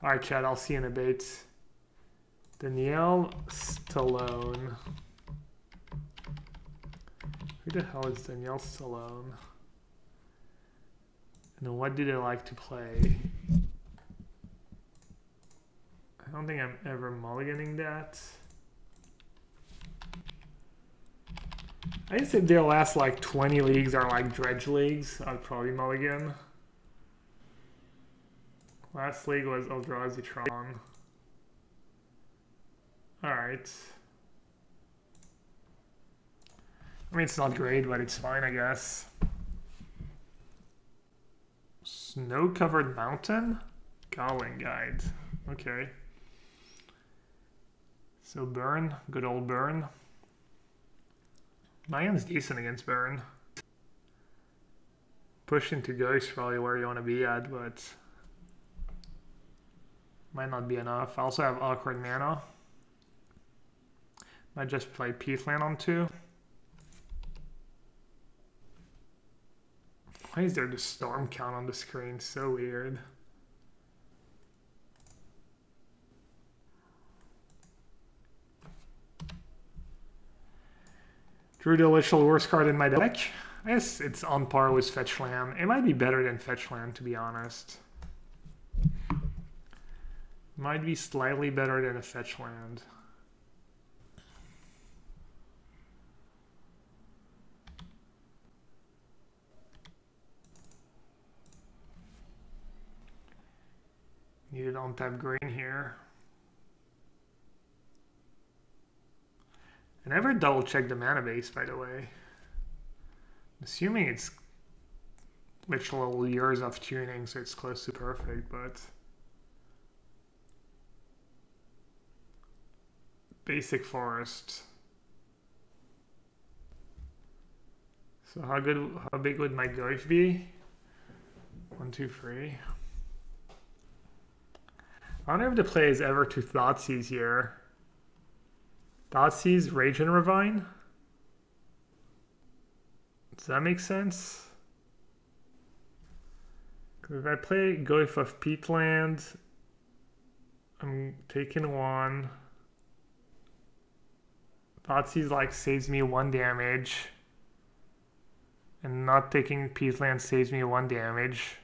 Alright, Chad, I'll see you in a bit. Danielle Stallone. Who the hell is Danielle Stallone? And what do they like to play? I don't think I'm ever mulliganing that. I guess if their last like 20 leagues are like dredge leagues, I'd probably mulligan. Last league was Eldrazi Tron. Alright. I mean, it's not great, but it's fine, I guess. Snow-covered mountain? Goblin Guide. Okay. So Burn, good old Burn. My hand's decent against Burn. Push into Go is probably where you want to be at, but might not be enough. I also have awkward mana. Might just play Peatland on 2. Why is there the storm count on the screen? So weird. Drew the literal worst card in my deck. I guess it's on par with Fetch Land. It might be better than Fetch Land, to be honest. Might be slightly better than a Fetch Land. Needed on-tap green here. I never double-check the mana base, by the way. I'm assuming it's literal years of tuning, so it's close to perfect, but basic forest. So how big would my Goif be? 1, 2, 3. I wonder if the play is ever to Thoughtseize here. Thoughtseize, Rage and Ravine? Does that make sense? Because if I play Goif of Peatland, I'm taking 1. Thoughtseize like saves me 1 damage. And not taking Peatland saves me 1 damage.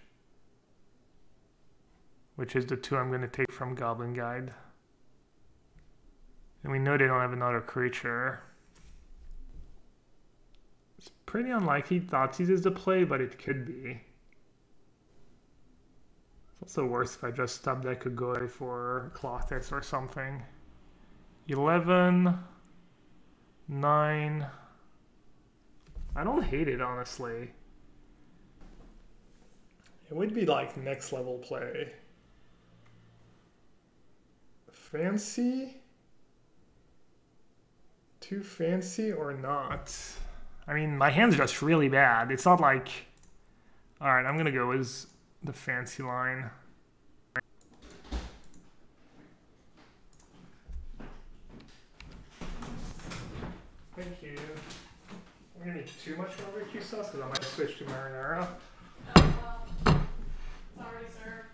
Which is the 2 I'm going to take from Goblin Guide. And we know they don't have another creature. It's pretty unlikely Thoughtseize is the play, but it could be. It's also worse if I just stop deck a Goy for Clothis or something. 11, 9. I don't hate it, honestly. It would be like next level play. Fancy? Too fancy or not? I mean, my hand's just really bad. It's not like... Alright, I'm gonna go with the fancy line. Thank you. I'm gonna need too much barbecue sauce because I might switch to marinara. Oh, well. Sorry, sir.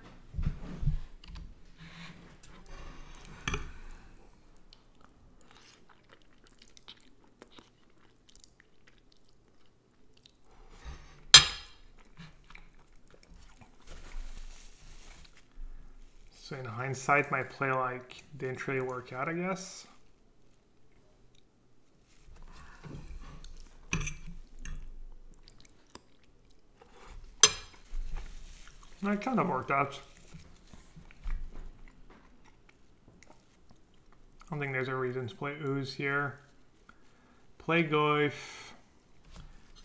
So in hindsight, my play like didn't really work out, I guess. It kind of worked out. I don't think there's a reason to play Ooze here. Play Goif.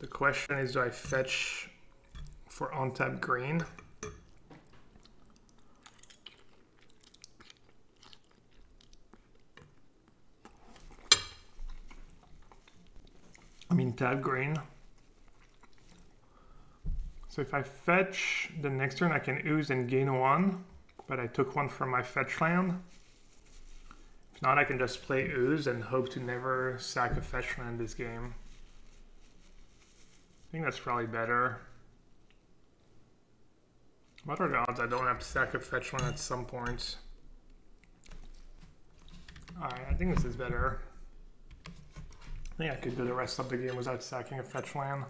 The question is, do I fetch for on-tap green? I mean, tap green. So if I fetch, the next turn I can ooze and gain 1, but I took 1 from my fetch land. If not, I can just play ooze and hope to never sack a fetch land this game. I think that's probably better. What are the odds I don't have to sack a fetch land at some point? Alright, I think this is better. I think I could go the rest of the game without sacking a fetch land.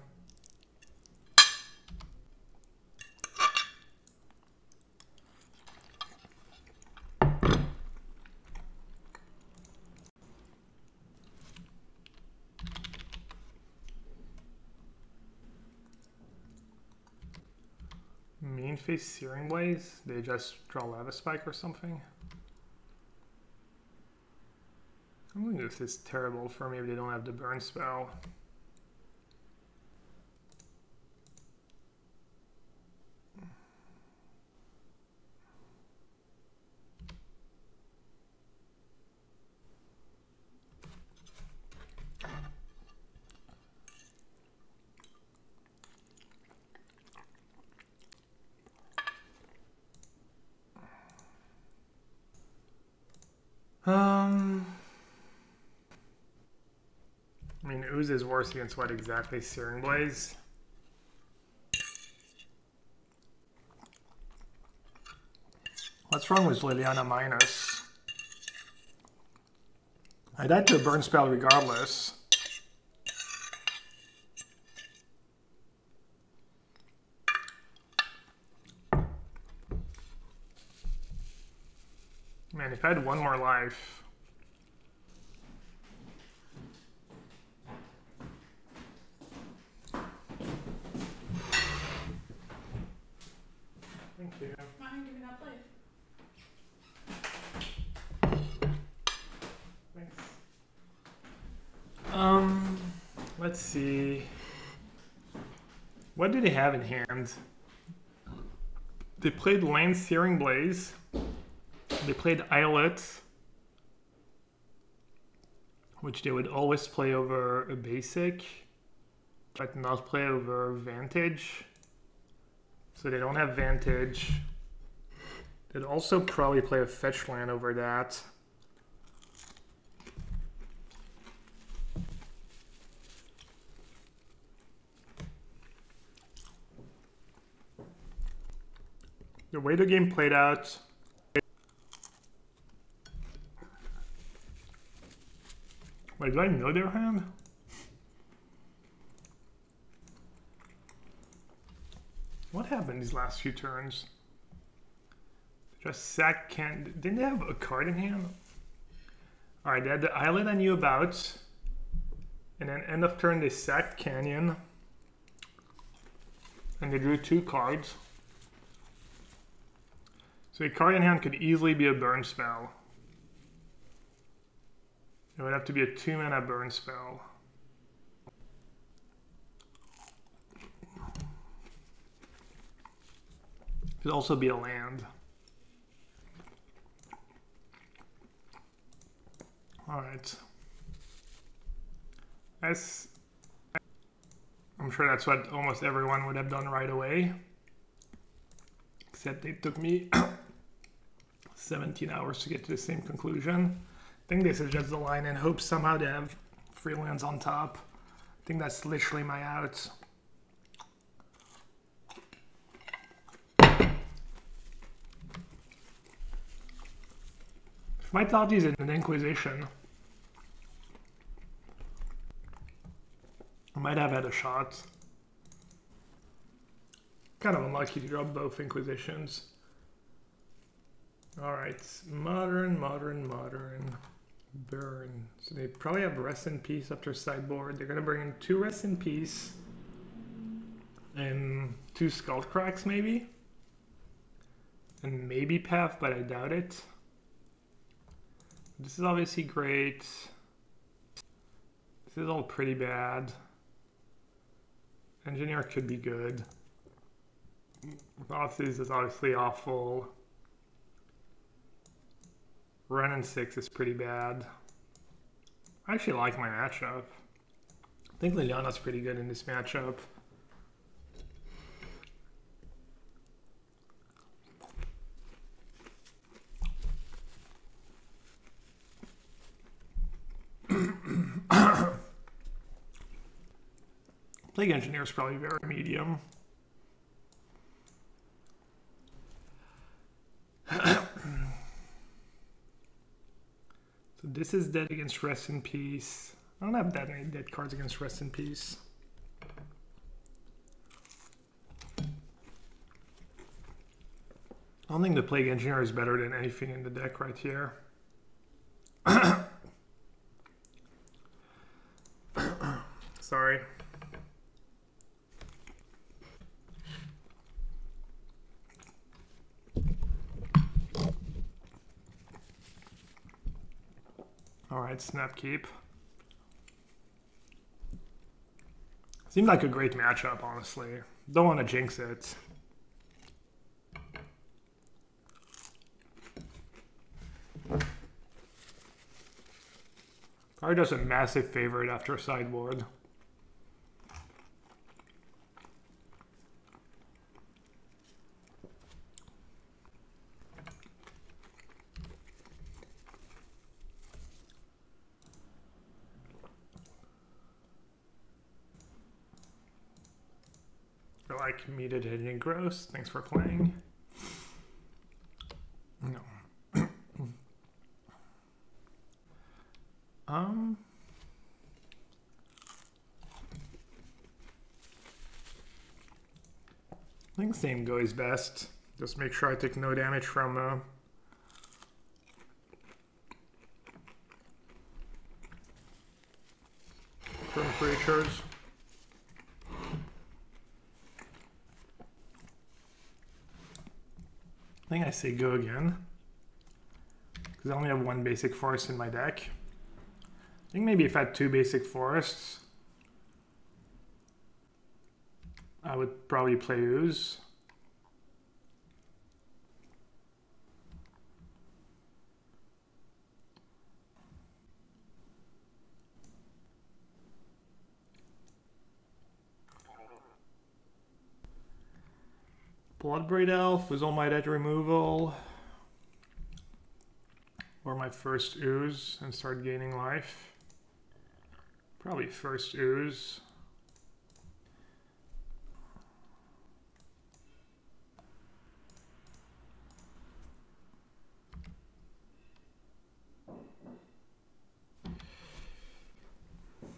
Main face Searing Blaze? They just draw Lava Spike or something? I don't think this is terrible for me if they don't have the burn spell. I mean, Ooze is worse against what exactly? Searing Blaze? What's wrong with Liliana minus? I died to a burn spell regardless. Man, if I had one more life... Thank you. Why don't you give me that plate? Thanks. Let's see. What do they have in hand? They played Land Searing Blaze. They played Islet, which they would always play over a basic, but not play over Vantage. So they don't have Vantage. They'd also probably play a fetch land over that. The way the game played out, wait, do I know their hand? What happened these last few turns? Just sack can. Didn't they have a card in hand? Alright, they had the Islet I knew about. And then end of turn they sacked Canyon. And they drew 2 cards. So a card in hand could easily be a burn spell. It would have to be a 2-mana burn spell. It could also be a land. Alright. I'm sure that's what almost everyone would have done right away. Except it took me 17 hours to get to the same conclusion. I think this is just the line and hope somehow they have free lands on top. I think that's literally my out. If my thought is in an Inquisition, I might have had a shot. Kind of unlucky to drop both Inquisitions. Alright, modern. Burn. So they probably have Rest in Peace up their sideboard. They're gonna bring in 2 Rest in Peace and 2 Skullcracks maybe. And maybe Path, but I doubt it. This is obviously great. This is all pretty bad. Engineer could be good. Bosses is obviously awful. Run and 6 is pretty bad. I actually like my matchup. I think Liliana's pretty good in this matchup. Plague Engineer is probably very medium. So this is dead against Rest in Peace. I don't have that many dead cards against Rest in Peace. I don't think the Plague Engineer is better than anything in the deck right here. Sorry. Alright, Snap Keep. Seemed like a great matchup, honestly. Don't want to jinx it. Card does a massive favorite after sideboard. I like muted Hedging Gross. Thanks for playing. No. I think same go is best. Just make sure I take no damage from creatures. I think I say go again, because I only have one basic forest in my deck. I think maybe if I had two basic forests, I would probably play Ooze. Bloodbraid Elf was all my dead removal. Or my first Ooze and start gaining life. Probably first Ooze.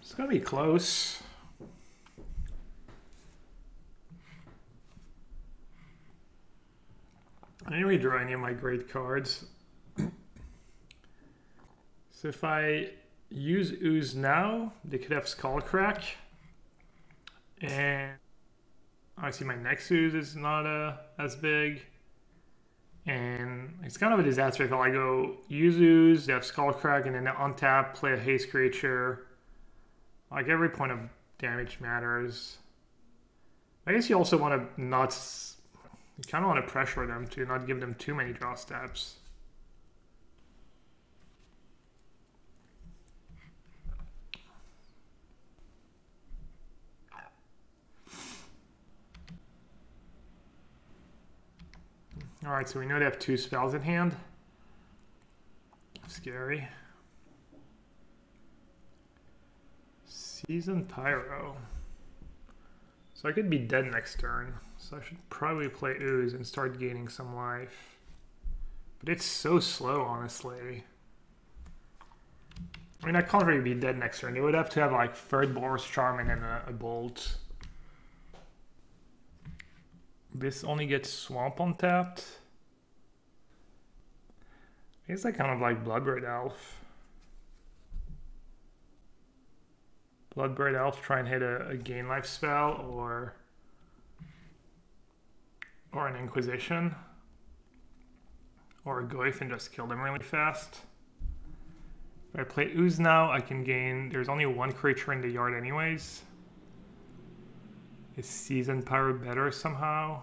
It's gonna be close. I didn't redraw any of my great cards. So if I use Ooze now, they could have Skullcrack. And I see my next Ooze is not as big. And it's kind of a disaster if I go use Ooze, they have Skullcrack, and then untap, play a haste creature. Like every point of damage matters. I guess you also want to not... You kind of want to pressure them to not give them too many draw steps. Alright, so we know they have two spells in hand. Scary. Seasoned Pyro. So I could be dead next turn. So I should probably play Ooze and start gaining some life. But it's so slow, honestly. I mean, I can't really be dead next turn. They would have to have like third Boros Charm and then a Bolt. This only gets Swamp untapped. I guess I kind of like Bloodbraid Elf. Bloodbraid Elf, try and hit a gain life spell or an Inquisition. Or a Goyf and just kill them really fast. If I play Ooze now, I can gain... There's only one creature in the yard anyways. Is Seasoned Pyro better somehow?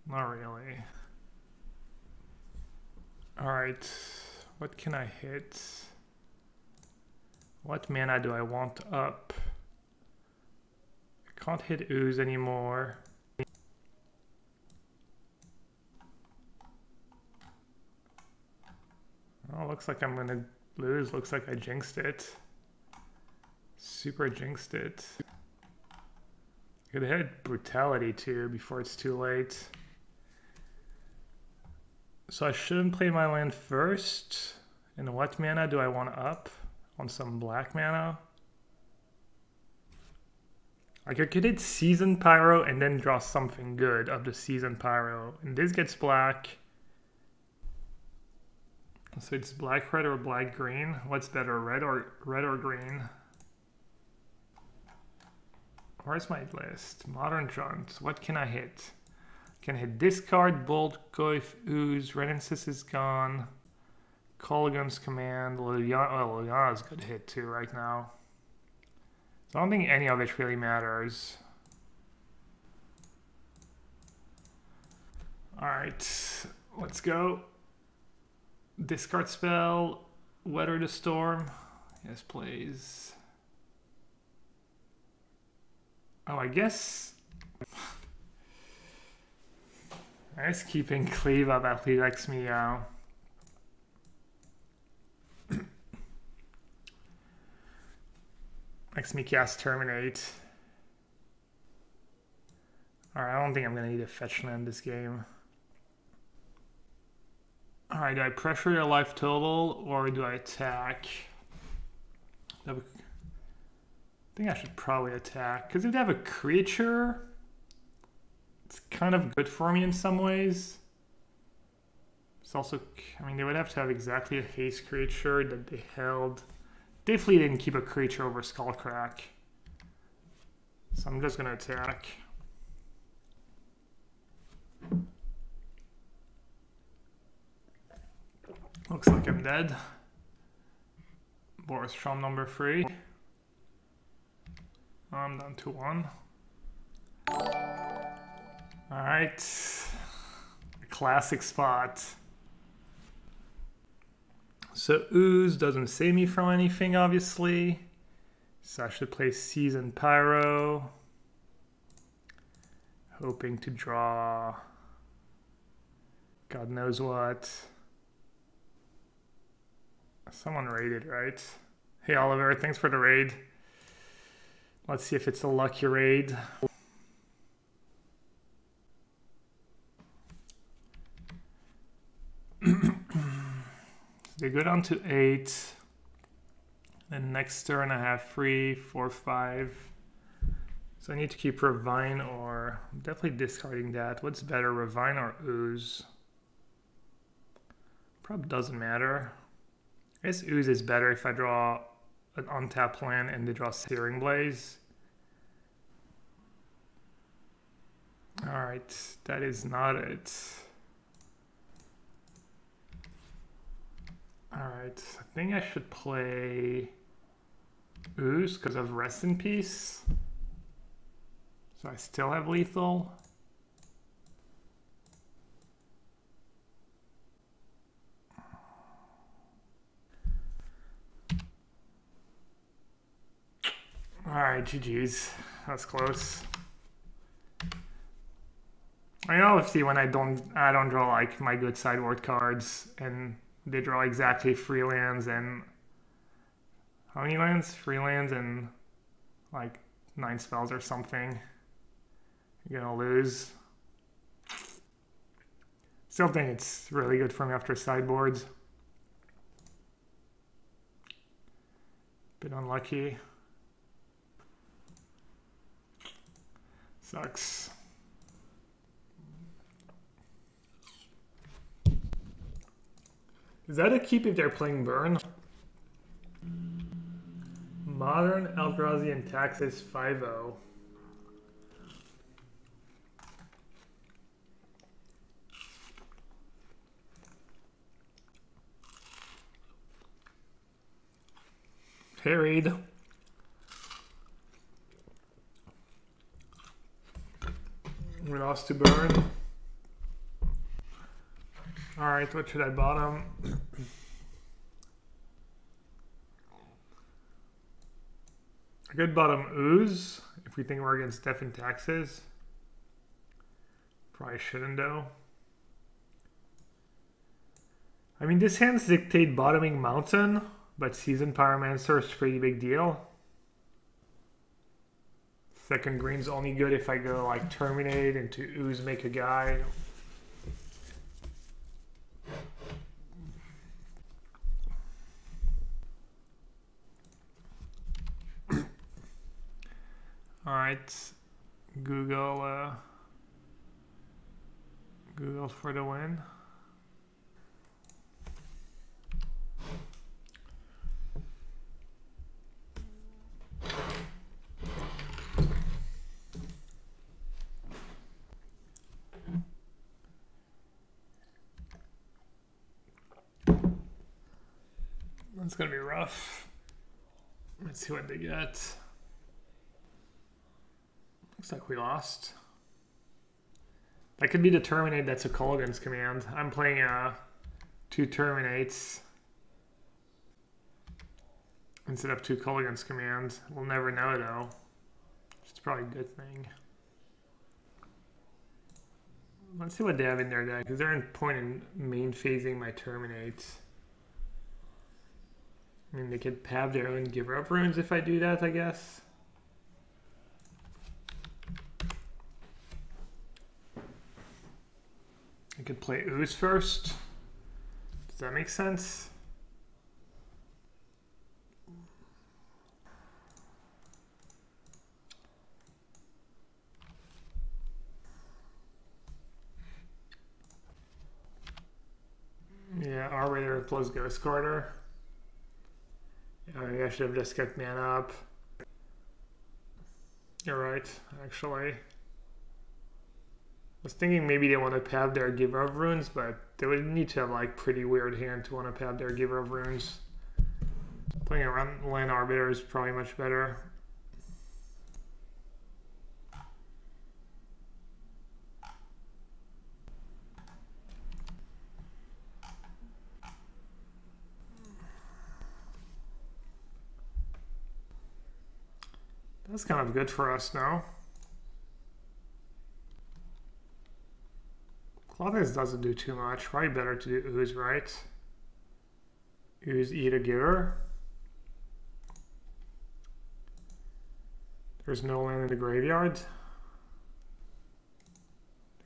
Not really. Alright, what can I hit? What mana do I want up? I can't hit Ooze anymore. Oh, looks like I'm gonna lose. Looks like I jinxed it. Super jinxed it. I could hit Brutality too before it's too late. So I shouldn't play my land first. And what mana do I want up on some black mana? Like I could hit Season Pyro and then draw something good of the Season Pyro. And this gets black. So it's black red or black green. What's better, red or green? Where's my list? Modern Jaunt. What can I hit? Can hit Discard, Bolt, Goif, Ooze, Renaissance is gone. Kolaghan's Command. Liliana's a good hit too right now. So I don't think any of it really matters. Alright, let's go. Discard spell, Weather the Storm. Yes, please. Oh, I guess keeping Cleave up at least lets me makes me cast Terminate. Alright, I don't think I'm gonna need a fetch land this game. Alright, do I pressure your life total or do I attack? I think I should probably attack, because if they have a creature, it's kind of good for me in some ways. It's also, I mean, they would have to have exactly a haste creature that they held. Definitely didn't keep a creature over Skullcrack. So I'm just gonna attack. Looks like I'm dead. Boris Strom number 3. I'm down to 1. Alright. Classic spot. So Ooze doesn't save me from anything, obviously. So I should play Season Pyro. Hoping to draw God knows what. Someone raided, right? Hey Oliver, thanks for the raid. Let's see if it's a lucky raid. They go down to 8. Then next turn I have 3, 4, 5. So I need to keep Ravine or... I'm definitely discarding that. What's better, Ravine or Ooze? Probably doesn't matter. I guess Ooze is better if I draw an untapped land and they draw Searing Blaze. Alright, that is not it. Alright, I think I should play Ooze because of Rest in Peace. So I still have lethal. Alright, GG's. That's close. I mean, obviously when I don't draw like my good sideboard cards and they draw exactly 3 lands and how many lands? 3 lands and like 9 spells or something. You're gonna lose. Still think it's really good for me after sideboards. Bit unlucky. Sucks. Is that a keep if they're playing Burn? Modern, Eldrazi, and Taxes 5-0. Parried. We lost to Burn. Alright, what should I bottom? I could bottom Ooze if we think we're against Death and Taxes. Probably shouldn't though. I mean, this hands dictate bottoming Mountain, but Season Pyromancer is a pretty big deal. Second green's only good if I go like Terminate into Ooze, make a guy. might Google Google for the win. It's gonna be rough. Let's see what they get. Looks like we lost. That could be the terminate that's a Kolaghan's command. I'm playing 2 terminates instead of 2 Kolaghan's commands. We'll never know though. It's probably a good thing. Let's see what they have in their deck, because they're in point in main phasing my terminates. I mean, they could have their own giver up runes if I do that, I guess. I could play Ooze first. Does that make sense? Yeah, R-Raider plus Ghost Guarder. I should have just kept mana up. You're right, actually. I was thinking maybe they want to have their giver of runes, but they would need to have like pretty weird hand to want to have their giver of runes. Playing around Land Arbiter is probably much better. That's kind of good for us now. Clothes doesn't do too much. Probably better to do Ooze, right? Ooze, eat a giver. There's no land in the graveyard.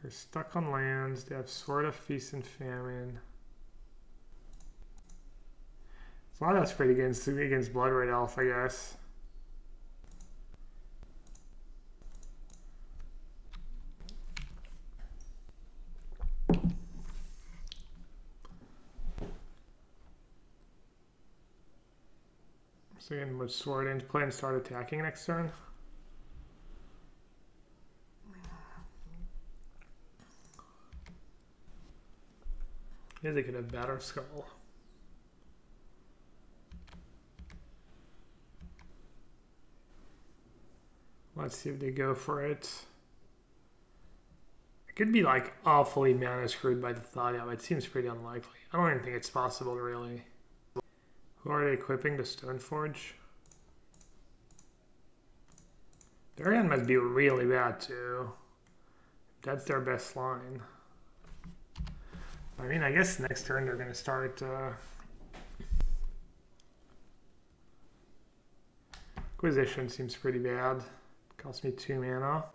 They're stuck on lands. They have Sword of Feast and Famine. A lot of that's pretty against Blood Red Elf, I guess. So again, with Sword into play and start attacking next turn. Yeah, they could have Batter Skull. Let's see if they go for it. It could be like awfully mana screwed by the Thought Out. It seems pretty unlikely. I don't even think it's possible, really. Who are they equipping? The Stoneforge? Their hand must be really bad too. That's their best line. I mean, I guess next turn they're going to start... Acquisition seems pretty bad. Cost me 2 mana.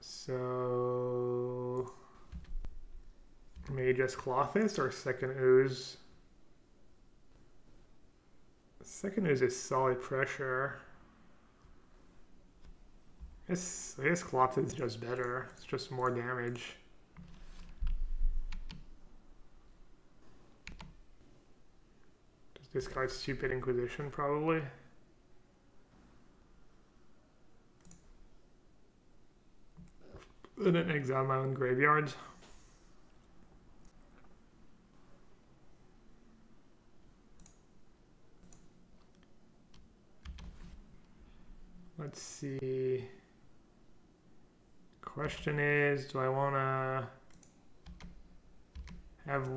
So... Maybe just Clothis or second Ooze. Second Ooze is solid pressure. I guess Clothis is just better. It's just more damage. Just discard Stupid Inquisition probably. And then exile my own graveyard. Let's see. Question is, do I want to have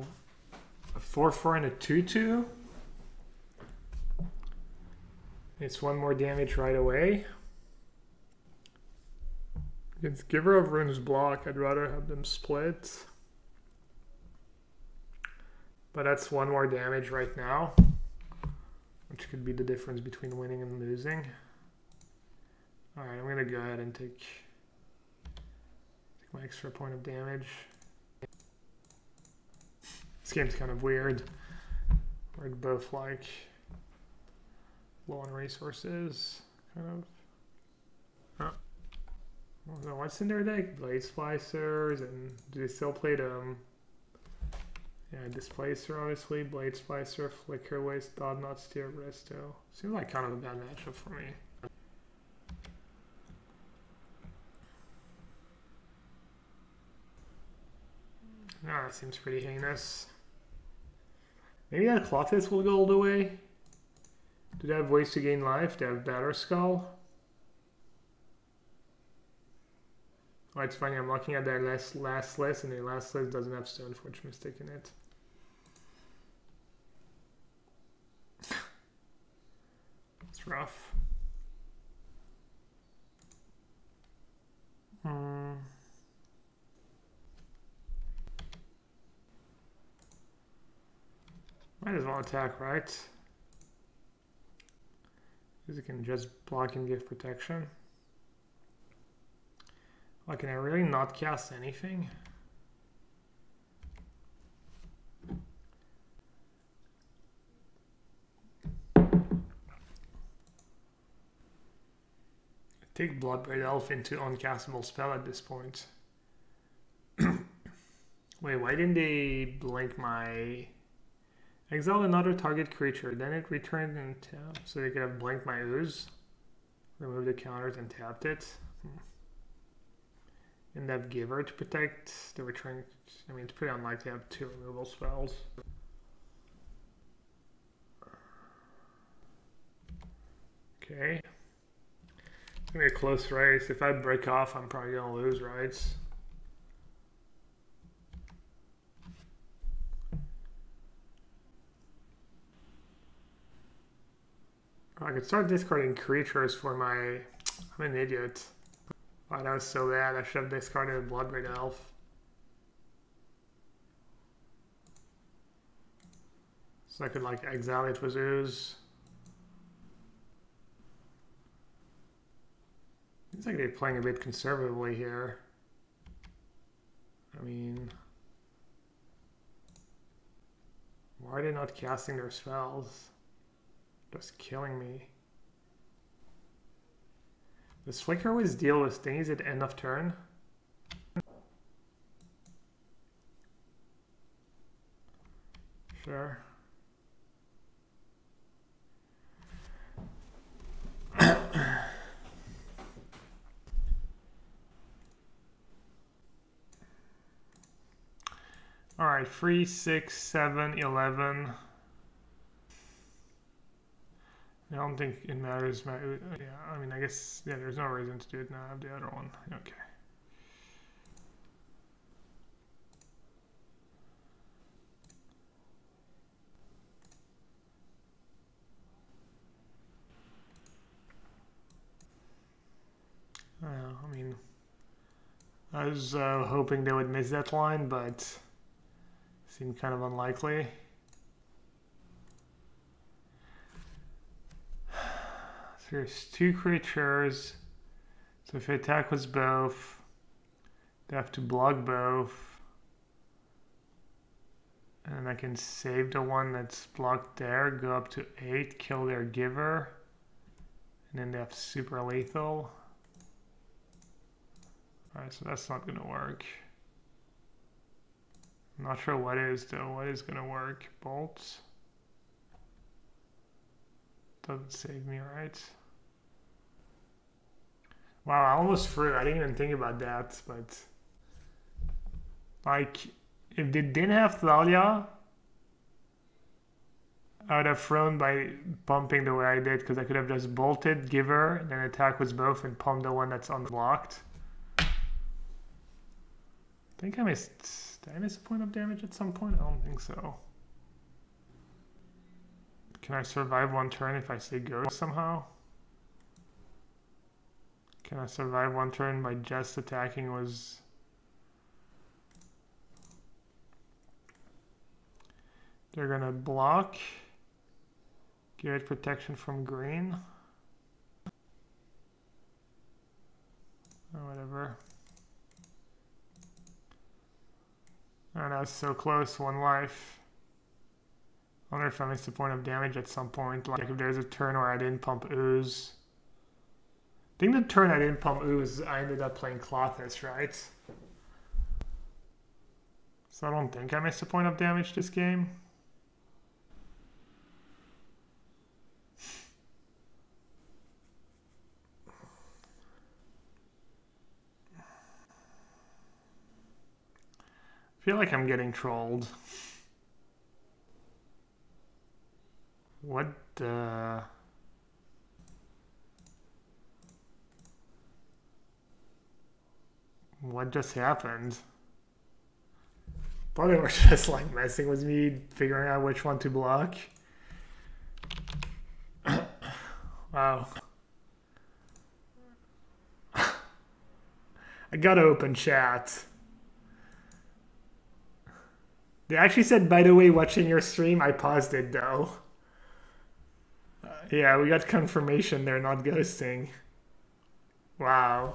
a 4/4 and a 2/2? It's 1 more damage right away. Against Giver of Runes block, I'd rather have them split. But that's 1 more damage right now, which could be the difference between winning and losing. Alright, I'm going to go ahead and take my extra point of damage. This game's kind of weird. We're both like low on resources, kind of. So what's in their deck? Blade Splicers, and do they still play them? Yeah, Displacer obviously, Blade Splicer, Flicker Waste, Dot Knot, Steer, Resto. Seems like kind of a bad matchup for me. Ah, that seems pretty heinous. Maybe that Clothis will go all the way. Do they have ways to gain life? They have Batter Skull. Oh, it's funny, I'm looking at their last list, and their last list doesn't have Stoneforge Mystic in it. It's rough. Might as well attack, right? Because it can just block and give protection. Oh, can I really not cast anything? Take Bloodbraid Elf into uncastable spell at this point. Wait, why didn't they blink my... Exile another target creature, then it returned and tapped. So they could have blinked my Ooze, remove the counters and tapped it. And have Giver to protect the return. I mean, it's pretty unlikely to have 2 removal spells. Okay. It's gonna be a close race. If I break off, I'm probably gonna lose, right? I could start discarding creatures for my... I'm an idiot. Oh, that was so bad. I should have discarded a Bloodbraid Elf. So I could like exile it with Ooze. Seems like they're playing a bit conservatively here. I mean... Why are they not casting their spells? Just killing me. Does Flicker always deal with things at end of turn? Sure. All right, 3, 6, 7, 11. I don't think it matters. Yeah, I mean, I guess, yeah, there's no reason to do it now. I have the other one. Okay. I mean, I was hoping they would miss that line, but seemed kind of unlikely. There's 2 creatures, so if I attack with both, they have to block both, and I can save the one that's blocked there, go up to 8, kill their Giver, and then they have super lethal. Alright, so that's not gonna work. I'm not sure what is though. What is gonna work? Bolts? Doesn't save me, right? Wow, I almost threw. I didn't even think about that, but like, if they didn't have Thalia, I would have thrown by pumping the way I did, because I could have just bolted, Giver, then attack with both and pump the one that's unblocked. I think I missed. Did I miss a point of damage at some point? I don't think so. Can I survive 1 turn if I say go somehow? Can I survive 1 turn by just attacking with... They're gonna block. Give it protection from green. Or whatever. Oh, that's so close, 1 life. I wonder if I missed the point of damage at some point. Like if there's a turn where I didn't pump ooze. I think the turn I didn't pump ooze, I ended up playing Clothis, right? So I don't think I missed a point of damage this game. I feel like I'm getting trolled. What the... What just happened? Thought they were just like messing with me, figuring out which one to block. Wow. I gotta open chat. They actually said, by the way, watching your stream, I paused it though. Yeah, we got confirmation they're not ghosting. Wow.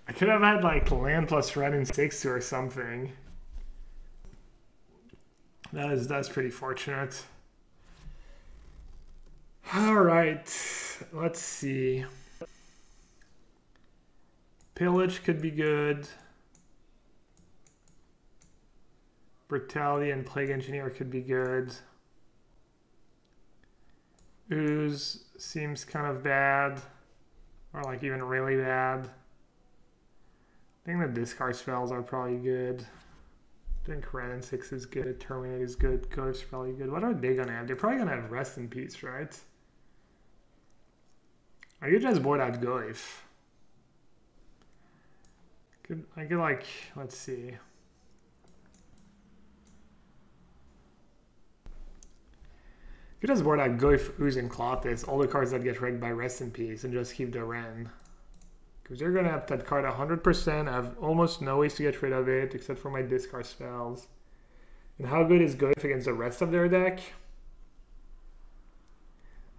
I could have had like land plus red and 6 or something. That's pretty fortunate. All right, let's see. Pillage could be good. Brutality and Plague Engineer could be good. Ooze seems kind of bad, or like even really bad. I think the discard spells are probably good. I think Red and 6 is good, Terminate is good, Ghost is probably good. What are they gonna have? They're probably gonna have Rest in Peace, right? I could just board out Goif. I could like, let's see. You just board out Goif, Ooze, and Clothis, all the cards that get wrecked by Rest in Peace, and just keep the Ren. Because you're going to have that card 100%. I have almost no ways to get rid of it, except for my discard spells. And how good is Goif against the rest of their deck?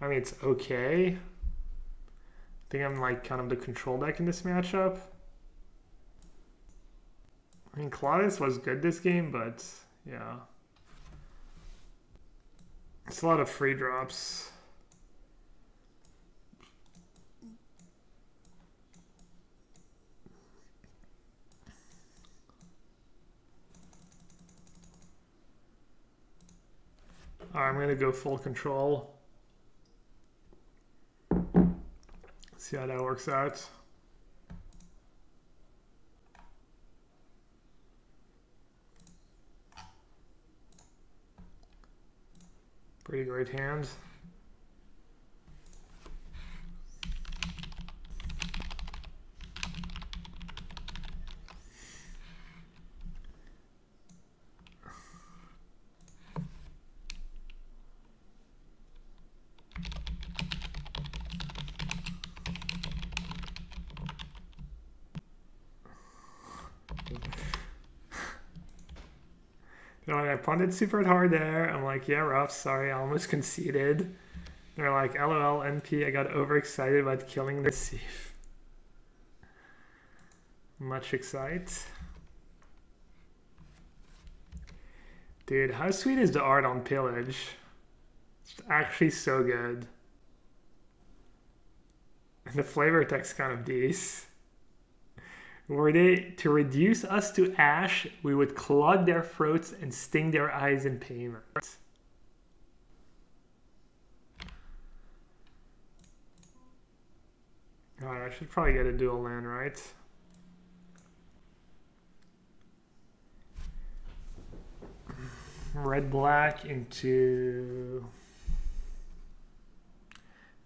I mean, it's okay. I think I'm like kind of the control deck in this matchup. I mean, Clothis was good this game, but yeah. It's a lot of free drops. Alright, I'm going to go full control. See how that works out. Pretty great hand. I punted super hard there. I'm like, yeah, rough, sorry, I almost conceded. They're like, LOL, NP, I got overexcited about killing the Nassif. Much excite. Dude, how sweet is the art on Pillage? It's actually so good. And the flavor text kind of decent. Were they to reduce us to ash, we would clog their throats and sting their eyes in payment. Alright, I should probably get a dual land, right? Red-black into...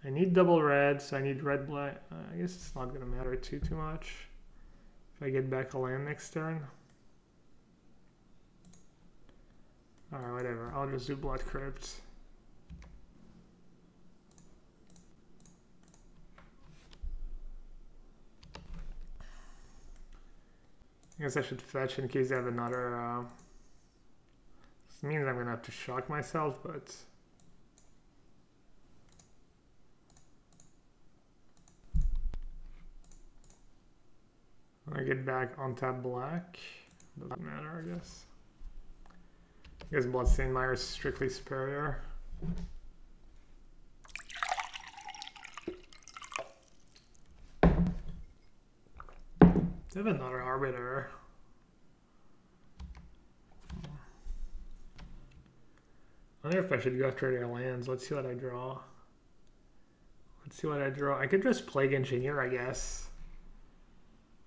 I need double red, so I need red-black. I guess it's not going to matter too much. If I get back a land next turn. Alright, whatever. I'll just do Blood Crypt. I guess I should fetch in case I have another... This means I'm going to have to shock myself, but... When I get back on tap black, doesn't matter, I guess. I guess Bloodstained Mire is strictly superior. They have another Arbiter. I wonder if I should go after their lands. Let's see what I draw. Let's see what I draw. I could just Plague Engineer, I guess.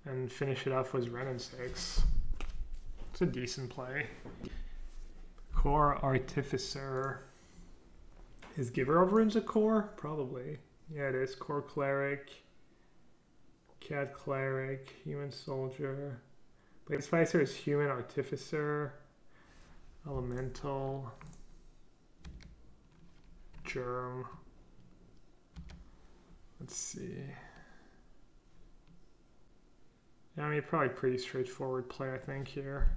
And finish it off with Ren and 6. It's a decent play. Core Artificer. Is Giver of Runes a core? Probably. Yeah, it is. Core Cleric. Cat Cleric. Human Soldier. Blade Spicer is Human Artificer. Elemental. Germ. Let's see. Yeah, I mean, probably pretty straightforward play, I think, here.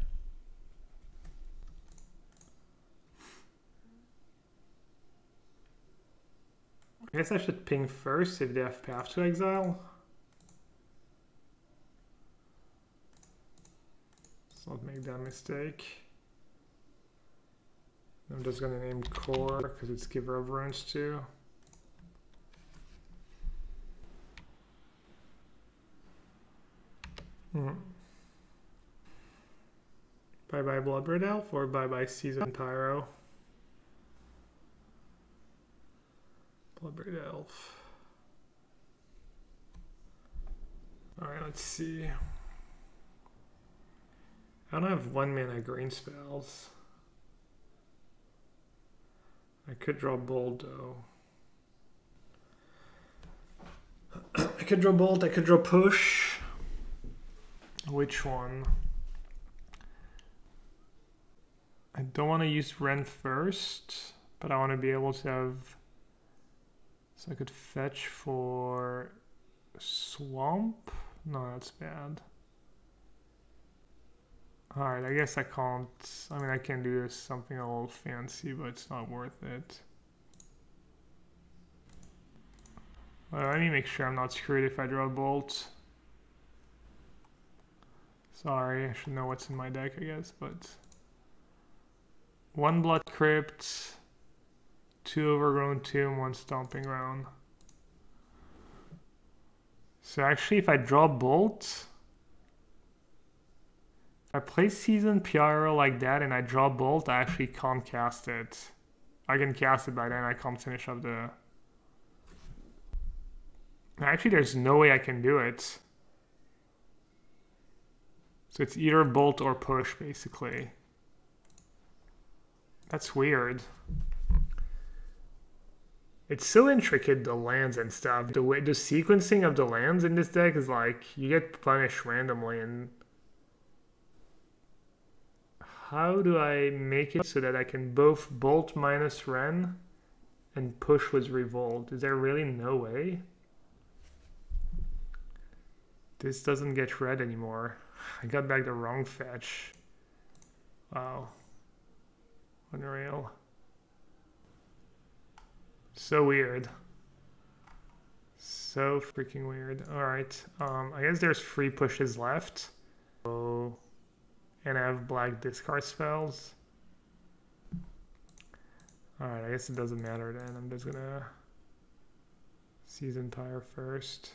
I guess I should ping first if they have Path to Exile. Let's not make that mistake. I'm just gonna name Core because it's Giver of Runes too. Bye bye Bloodbraid Elf or bye bye Seasoned Pyro? Bloodbraid Elf. Alright, let's see. I don't have 1 mana green spells. I could draw Bolt though. I could draw Bolt, I could draw Push. Which one? I don't want to use Ren first, but I want to be able to have... So I could fetch for Swamp? No, that's bad. Alright, I guess I can't... I mean, I can do this something a little fancy, but it's not worth it. Well, let me make sure I'm not screwed if I draw a Bolt. Sorry, I should know what's in my deck, I guess, but... 1 Blood Crypt, 2 Overgrown Tomb, 1 Stomping Ground. So actually, if I draw Bolt... If I play Seasoned Pyro like that and I draw Bolt, I actually can't cast it. I can cast it by then, I can't finish up the... Actually, there's no way I can do it. So it's either Bolt or Push, basically. That's weird. It's so intricate, the lands and stuff. The sequencing of the lands in this deck is like, you get punished randomly, and... How do I make it so that I can both Bolt minus Ren and Push with Revolt? Is there really no way? This doesn't get read anymore. I got back the wrong fetch. Wow. Unreal. So weird. So freaking weird. Alright. I guess there's 3 pushes left. So, and I have black discard spells. Alright, I guess it doesn't matter then. I'm just gonna Seasoned Pyre first.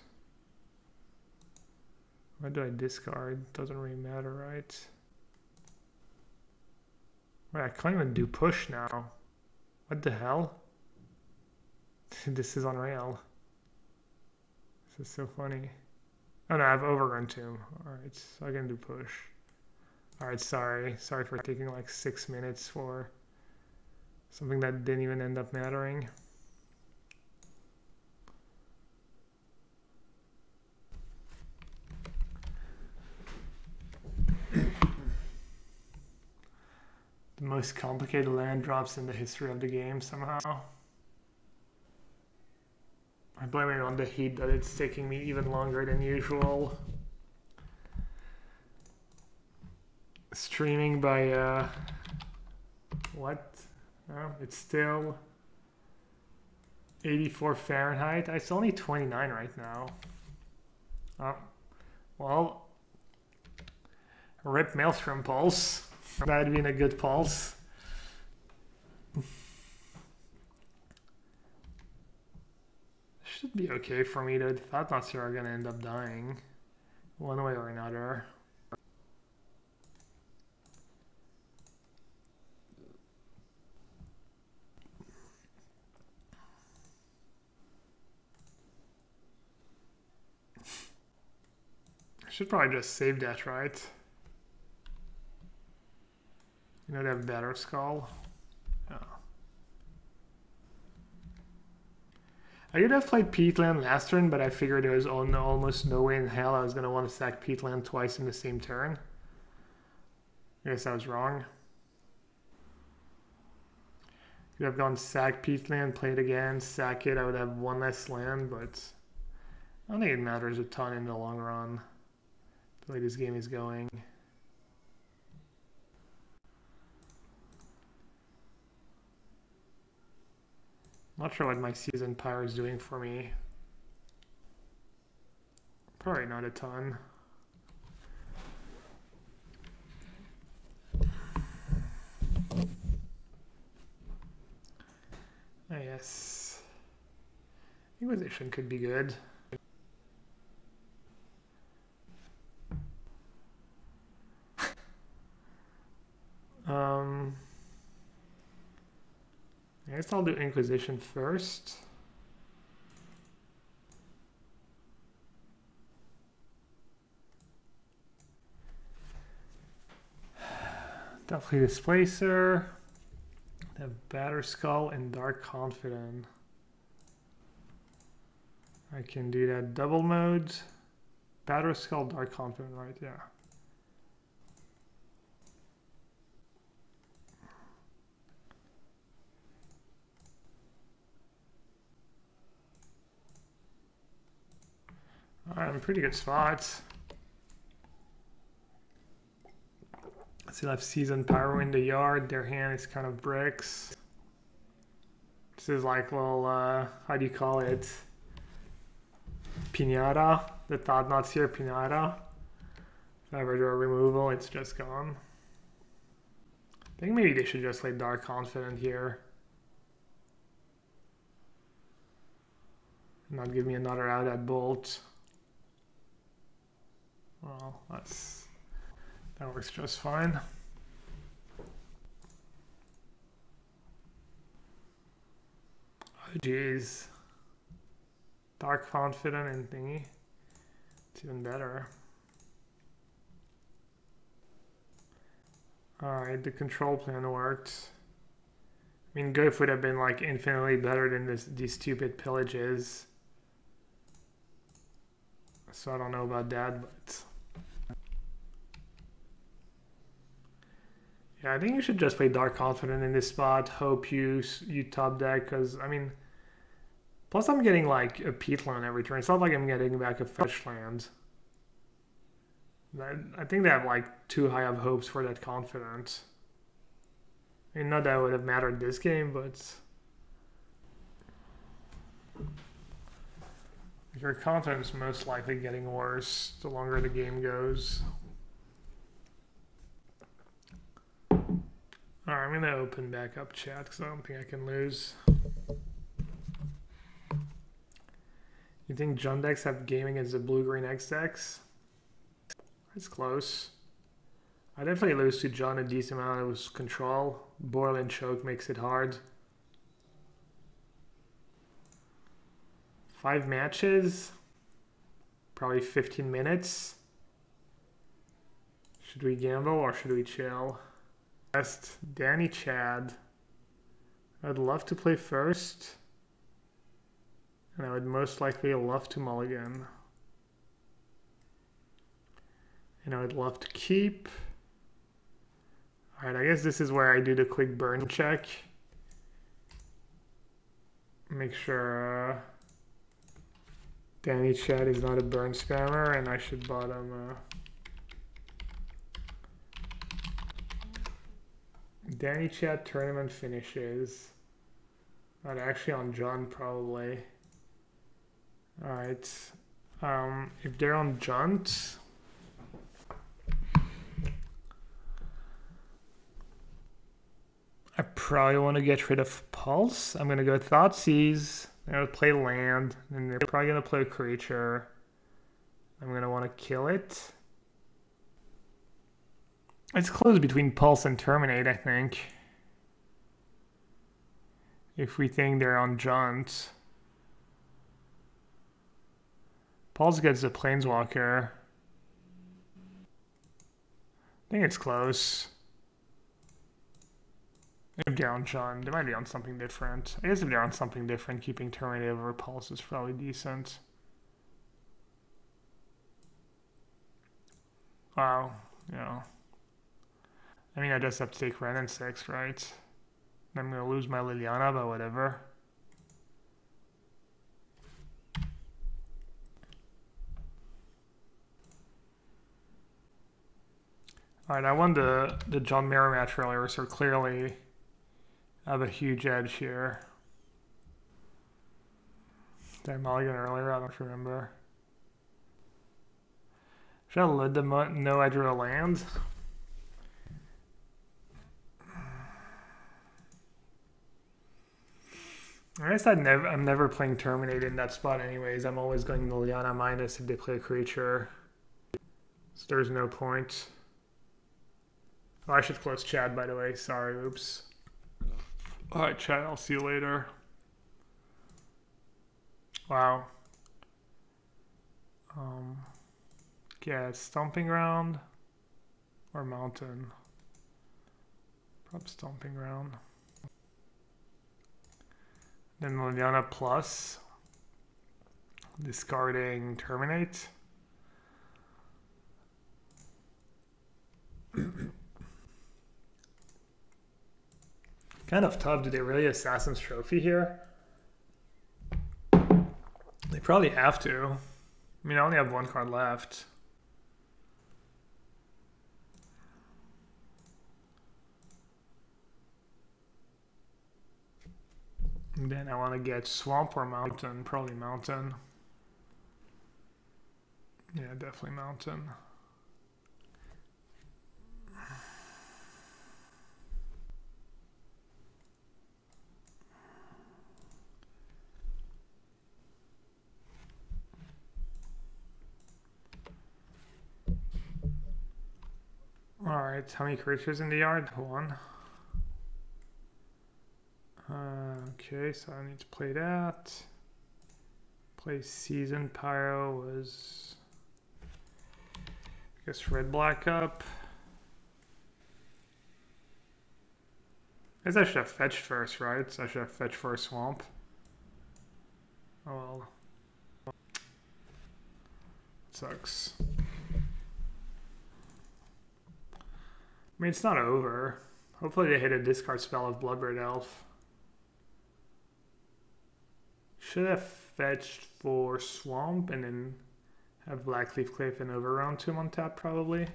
What do I discard? Doesn't really matter, right? Wait, I can't even do Push now. What the hell? This is unreal. This is so funny. Oh no, I have Overgrown Tomb. Alright, so I can do Push. Alright, sorry. Sorry for taking like 6 minutes for something that didn't even end up mattering. The most complicated land drops in the history of the game somehow. I blame it on the heat that it's taking me even longer than usual. Streaming by what? Oh, it's still 84 Fahrenheit. It's only 29 right now. Oh, well, rip Maelstrom Pulse. That'd been a good pulse. be okay for me though. The Thought-Knots here are gonna end up dying one way or another. I should probably just save that, right? You know, they have better skull. Oh. I could have played Peatland last turn, but I figured there was almost no way in hell I was going to want to sack Peatland twice in the same turn. I guess I was wrong. Could have gone sack Peatland, play it again, sack it. I would have one less land, but I don't think it matters a ton in the long run. The way this game is going. Not sure what my Seasoned Pyre is doing for me. Probably not a ton. Oh, yes. Inquisition could be good. I guess I'll do Inquisition first. Definitely Displacer. Have Batter Skull and Dark Confident. I can do that double mode. Batter Skull, Dark Confident, right? Yeah. I'm in pretty good spots. Still have Seasoned Pyro in the yard. Their hand is kind of bricks. This is like a little, how do you call it? Pinata. The Thought-Knots here, Pinata. If I ever do a removal, it's just gone. I think maybe they should just play Dark Confident here. Not give me another out at Bolt. Well, that works just fine. Oh geez. Dark Confident and thingy. It's even better. Alright, the control plan worked. I mean, Goif would have been like infinitely better than these stupid pillages. So I don't know about that, but... yeah, I think you should just play Dark Confident in this spot. Hope you top deck, because, I mean... plus I'm getting like a Peatland every turn. It's not like I'm getting back a fetch land. I think they have like too high of hopes for that Confident. I mean, not that it would have mattered this game, but... your confidence is most likely getting worse the longer the game goes. Alright, I'm gonna open back up chat because I don't think I can lose. You think Jund decks have gaming as the blue-green X decks? It's close. I definitely lose to Jund a decent amount of control. Boil and Choke makes it hard. 5 matches, probably 15 minutes. Should we gamble or should we chill? Best Danny Chad. I'd love to play first. And I would most likely love to mulligan. And I would love to keep. Alright, I guess this is where I do the quick burn check. Make sure Danny Chad is not a burn spammer, and I should bottom Danny Chad tournament finishes. Not actually on John, probably. Alright. If they're on Junt, I probably want to get rid of Pulse. I'm gonna go Thoughtseize They're gonna play land, and they're probably gonna play a creature. I'm gonna want to kill it. It's close between Pulse and Terminate, I think. If we think they're on Jaunt. Pulse gets the Planeswalker. I think it's close. If they're on Jaunt, they might be on something different. I guess if they're on something different, keeping Terminate over Pulse is probably decent. Wow, yeah. I mean, I just have to take Ren and 6, right? I'm gonna lose my Liliana, but whatever. Alright, I won the John Mayer match earlier, so clearly I have a huge edge here. Did I mulligan earlier? I don't remember. Should I lid the no I drew a land? I guess I'm never playing Terminate in that spot anyways. I'm always going Liliana minus if they play a creature. So there's no point. Oh, I should close chat, by the way. Sorry, oops. Alright, chat, I'll see you later. Wow. Yeah, Stomping Ground or Mountain. Probably Stomping Ground. Then Liliana plus. Discarding Terminate. Kind of tough. Do they really Assassin's Trophy here? They probably have to. I mean, I only have one card left. And then I want to get Swamp or Mountain. Probably Mountain. Yeah, definitely Mountain. Alright, how many creatures in the yard? One. Okay, so I need to play that. Play Season Pyro was, I guess, red-black up. I guess I should have fetched first, right? So I should have fetched for a swamp. Oh well. Sucks. I mean, it's not over. Hopefully they hit a discard spell of Bloodbraid Elf. Should have fetched for Swamp and then have Blackleaf Cliff and Overround 2 on tap probably.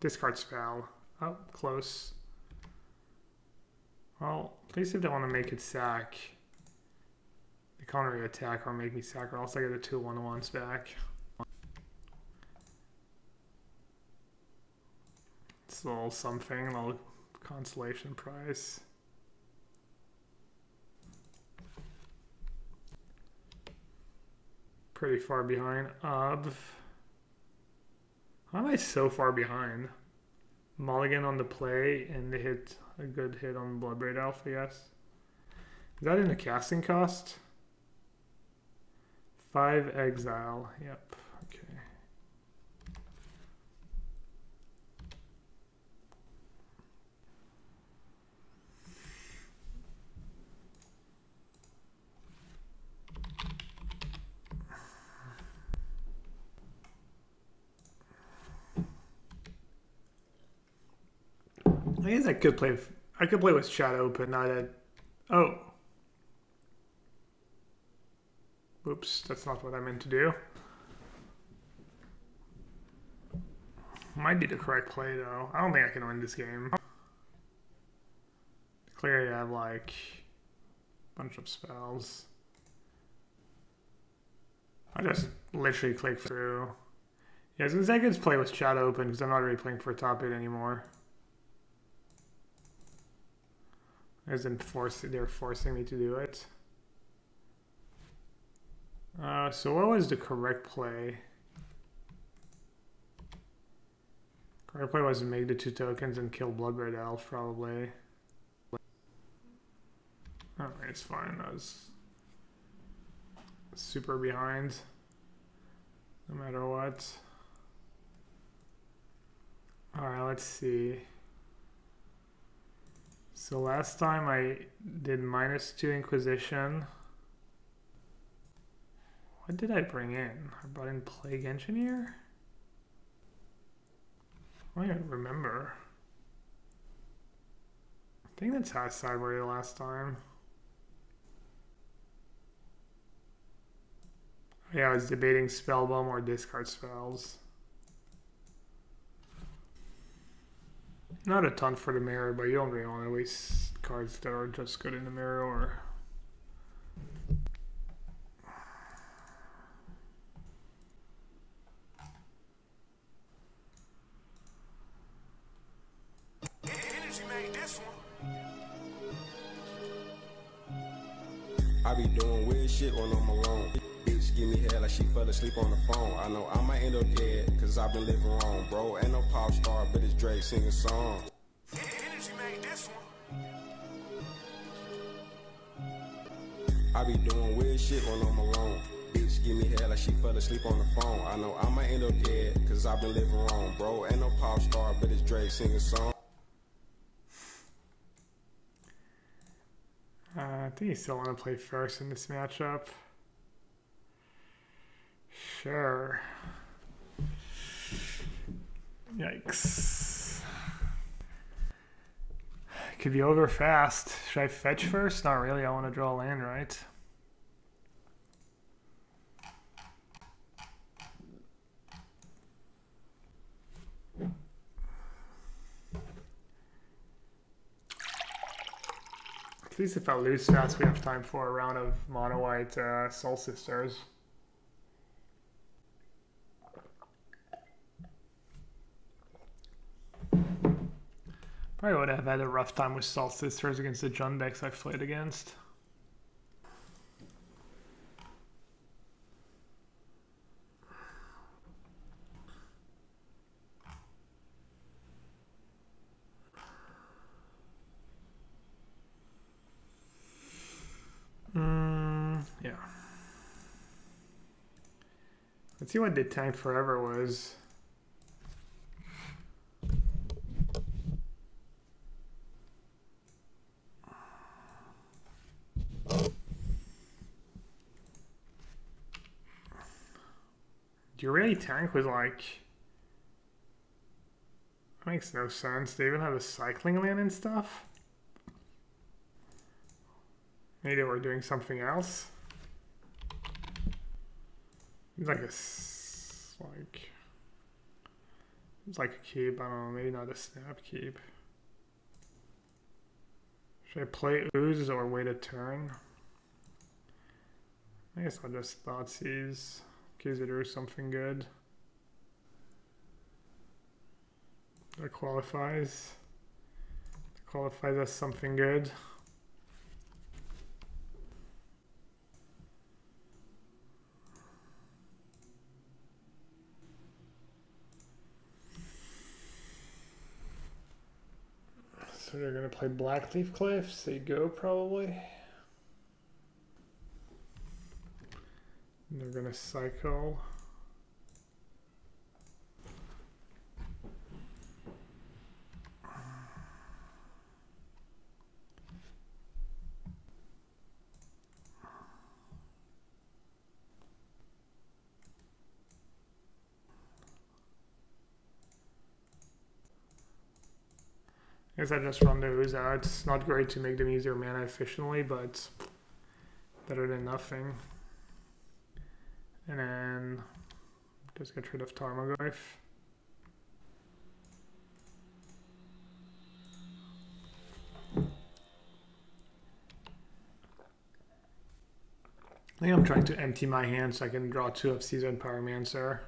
Discard spell. Oh, close. Well, at least if they want to make it sack, they can't really attack or make me sack, or else I get the 2/1/1s back. It's a little something, a little consolation prize. Pretty far behind. How am I so far behind? Mulligan on the play and they hit a good hit on Bloodbraid Elf, I guess. Is that in the casting cost? 5 exile. Yep. Okay. I guess I could play with chat open, not at... Oh. Oops, that's not what I meant to do. Might be the correct play, though. I don't think I can win this game. Clearly I have, like, a bunch of spells. I just literally click through. Yeah, since I could play with chat open, because I'm not really playing for top 8 anymore. As in they're forcing me to do it. So what was the correct play? Correct play was to make the 2 tokens and kill Bloodbraid Elf, probably. Oh, it's fine. I was super behind, no matter what. Alright, let's see. So last time I did -2 Inquisition. What did I bring in? I brought in Plague Engineer? I don't even remember. I think that's how I sideboarded last time. Yeah, I was debating Spellbomb or discard spells. Not a ton for the mirror, but you don't really want to waste cards that are just good in the mirror or... I be doing weird shit when I'm alone. Bitch give me head like she fell asleep on the phone. I know I might end up dead, cause I've been living wrong, bro. Ain't no pop star, but it's Drake singing songs. Energy made this one. I be doing weird shit when I'm alone. Bitch give me head like she fell asleep on the phone. I know I might end up dead, cause I've been living wrong, bro. Ain't no pop star, but it's Drake singing songs. I think you still want to play first in this matchup. Sure. Yikes. Could be over fast. Should I fetch first? Not really. I want to draw land, right? At least if I lose fast, we have time for a round of mono-white Soul Sisters. Probably would have had a rough time with Soul Sisters against the Jund decks I've played against. Yeah. Let's see what the tank forever was. Do you really tank with like... That makes no sense. They even have a cycling land and stuff. Maybe they were doing something else. It's like it's like a keep. I don't know. Maybe not a snap keep. Should I play ooze or wait a turn? I guess I'll just Thoughtseize in case it is something good. That qualifies. That qualifies as something good. So they're going to play Blackleaf Cliffs. They go probably. And they're going to cycle. I guess I just run those out. It's not great to make them use their mana efficiently, but better than nothing. And then just get rid of Tarmogoyf. I think I'm trying to empty my hand so I can draw 2 of Seasoned Pyromancer.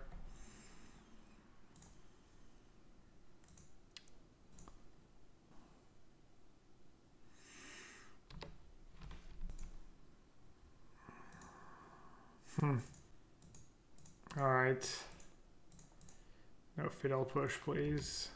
Alright. No fiddle push, please.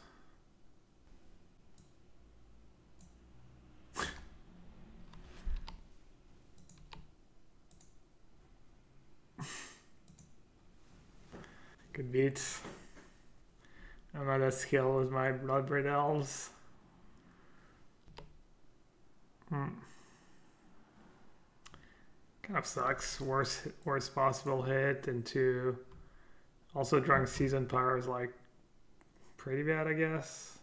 Good beats. I'm not as skilled as my Bloodbraid elves. Kind of sucks. Worst possible hit, and two, also drawing Season Power is like pretty bad, I guess.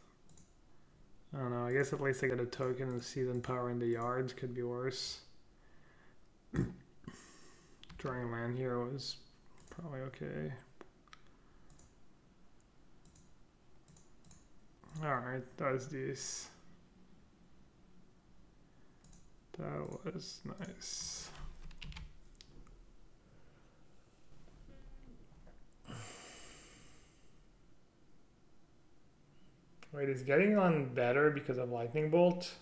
I don't know. I guess at least I get a token of Season Power in the yards. Could be worse. Drawing a land here was probably okay. Alright, that was this. That was nice. Wait, is getting on better because of Lightning Bolt?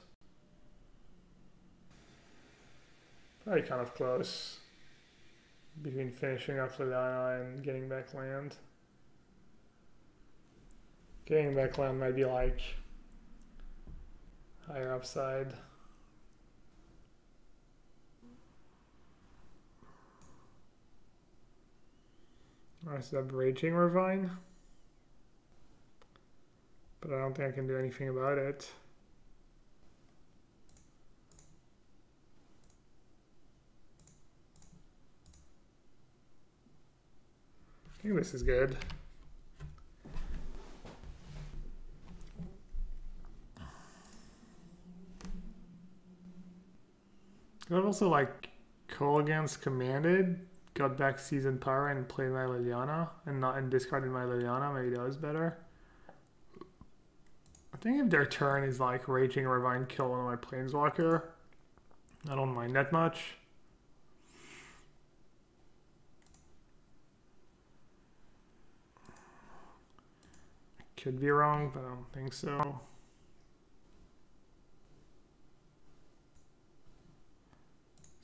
Probably kind of close between finishing up Liliana and getting back land. Getting back land might be like higher upside. I have Raging Ravine, but I don't think I can do anything about it. I think this is good. I've also like Call against Commanded, got back Season Power and played my Liliana, and discarded my Liliana. Maybe that was better. I think if their turn is like Raging Ravine, kill one of my Planeswalker, I don't mind that much. I could be wrong, but I don't think so.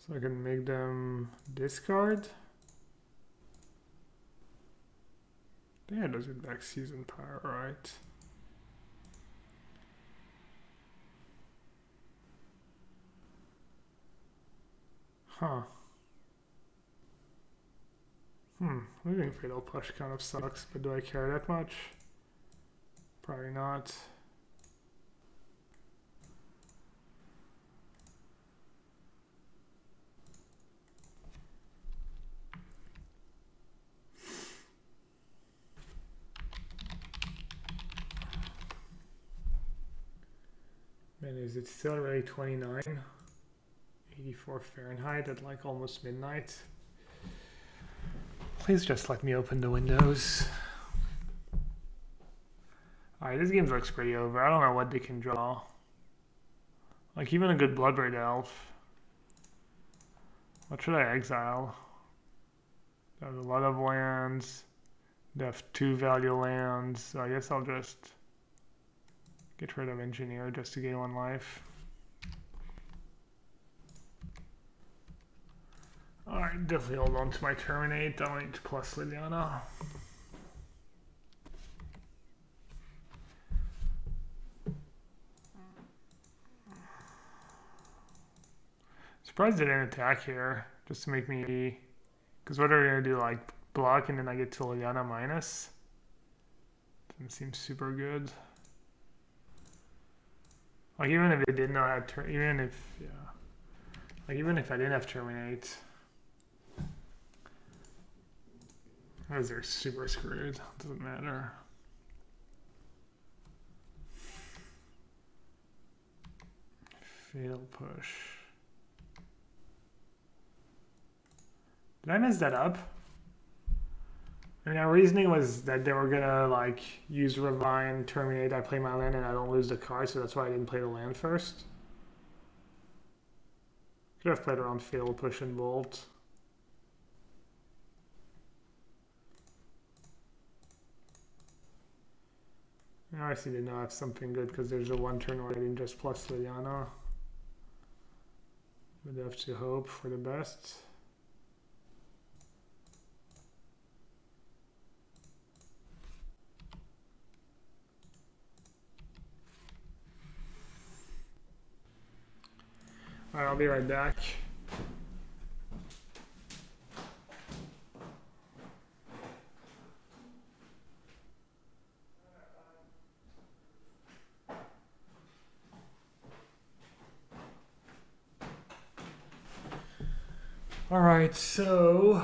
So I can make them discard. Yeah, it does get back Season Power, right? Huh. Losing Fatal Push kind of sucks, but do I care that much? Probably not. Man, is it still really 29? 84 Fahrenheit at like almost midnight? Please just let me open the windows. Alright, this game looks pretty over. I don't know what they can draw. Like even a good Bloodbraid Elf. What should I exile? They have a lot of lands. They have 2 value lands. So I guess I'll just get rid of Engineer just to gain 1 life. Alright, definitely hold on to my Terminate. I want to plus Liliana. Surprised they didn't attack here, just to make me... Because what are they going to do, like block and then I get to Liliana minus? Doesn't seem super good. Like even if they did not have even if I didn't have Terminate, because they're super screwed. Doesn't matter. Fatal Push. Did I mess that up? I mean, our reasoning was that they were gonna like use Ravine, Terminate, I play my land and I don't lose the card, so that's why I didn't play the land first. Could have played around Fatal Push and Bolt. Now I see they now have something good because there's a 1 turn where I didn't just plus Liliana. But they have to hope for the best. Alright, I'll be right back. Alright, so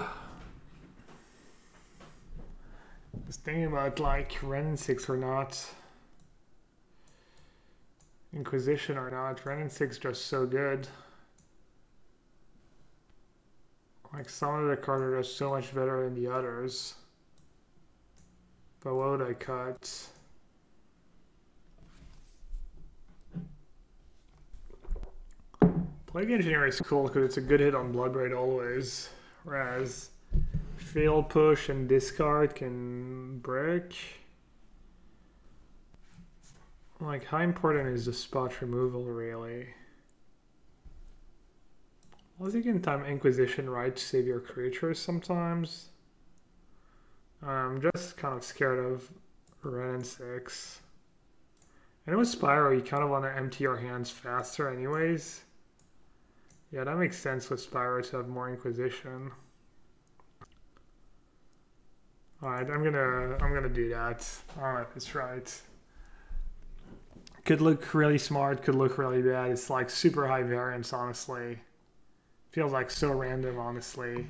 just thinking about like Ren 6 or not. Inquisition or not. Ren 6 just so good. Like some of the cards are just so much better than the others. But what would I cut? Plague Engineer is cool because it's a good hit on Bloodbraid always. Whereas Fail Push and Discard can break. Like, how important is the spot removal really? Well, you can time Inquisition right to save your creatures sometimes. I'm just kind of scared of Ren 6. And with Spyro, you kind of want to empty your hands faster anyways. Yeah, that makes sense with Spyro to have more Inquisition. Alright, I'm gonna do that. I don't know if it's right. Could look really smart, could look really bad. It's like super high variance, honestly. Feels like so random, honestly.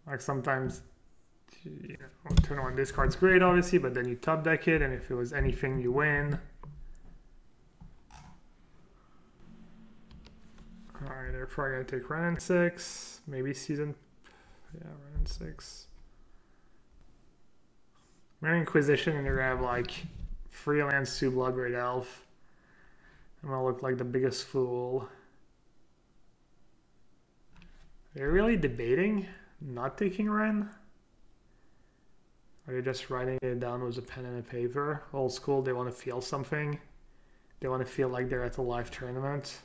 Like sometimes, you know, turn on discard's great, obviously, but then you top deck it, and if it was anything, you win. Alright, they're probably gonna take Ren 6, maybe season. Yeah, Ren 6. Ren Inquisition, and you're gonna have like Freelance 2 Bloodbraid Elf. I'm gonna look like the biggest fool. They're really debating not taking Ren? Or are they just writing it down with a pen and a paper? Old school, they want to feel something. They want to feel like they're at a live tournament.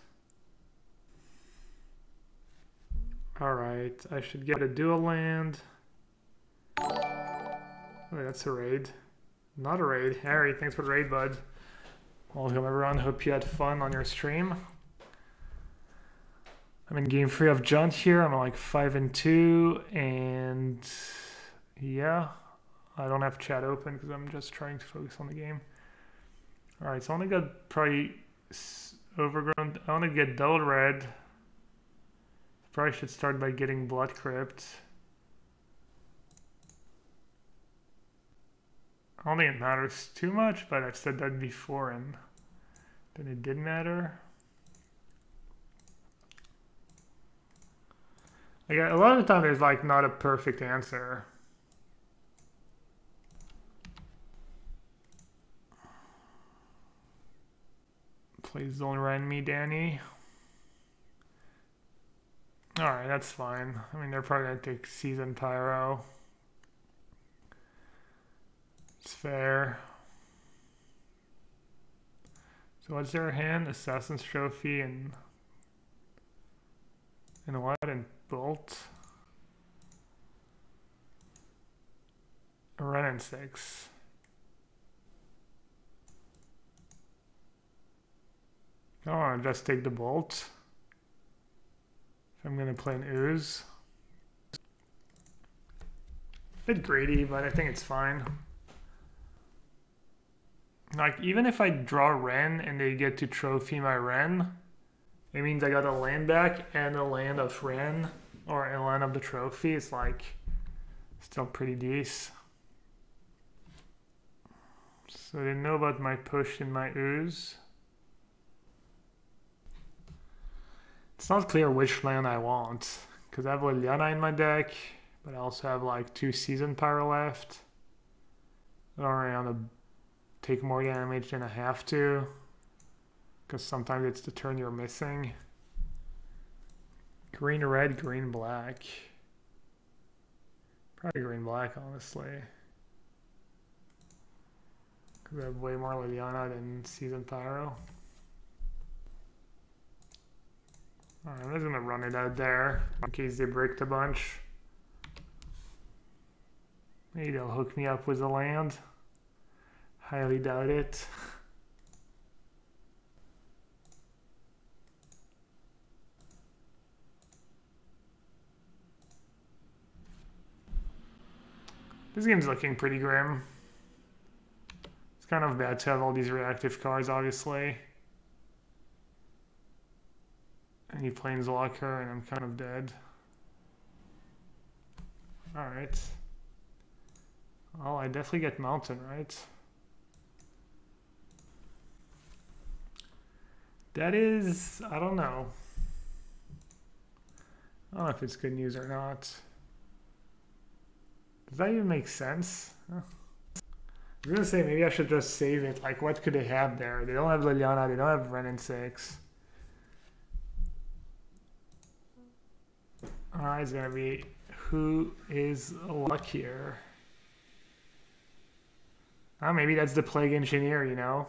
Alright, I should get a dual land. Oh, that's a raid. Not a raid. Harry, thanks for the raid, bud. Welcome everyone, hope you had fun on your stream. I'm in game 3 of Jaunt here. I'm like 5-2, and yeah, I don't have chat open because I'm just trying to focus on the game. Alright, so I want to get probably overgrown. I want to get double red. Probably should start by getting Blood Crypt. I don't think it matters too much, but I've said that before and then it did matter. Like, a lot of the time there's like not a perfect answer. Please don't run me, Danny. Alright, that's fine. I mean, they're probably going to take Season Pyro. It's fair. So what's their hand? Assassin's Trophy and what? And Bolt. Ren and 6. I want to just take the Bolt. I'm going to play an Ooze. Bit greedy, but I think it's fine. Like, even if I draw Ren and they get to trophy my Ren, it means I got a land back and a land of Ren, or a land of the trophy. It's like, still pretty decent. So they know about my push and my Ooze. It's not clear which land I want, because I have Liliana in my deck, but I also have like 2 Season Pyro left. I don't really want to take more damage than I have to, because sometimes it's the turn you're missing. Green, red, green, black. Probably green, black, honestly. Because I have way more Liliana than Season Pyro. Alright, I'm just gonna run it out there in case they bricked a bunch. Maybe they'll hook me up with a land. Highly doubt it. This game's looking pretty grim. It's kind of bad to have all these reactive cards, obviously. And he planeswalker, and I'm kind of dead. Alright. Well, I definitely get mountain, right? That is, I don't know. I don't know if it's good news or not. Does that even make sense? Huh. I was gonna say maybe I should just save it. Like, what could they have there? They don't have Liliana, they don't have Ren and 6. Alright, it's gonna be who is luckier? Oh, maybe that's the Plague Engineer, you know?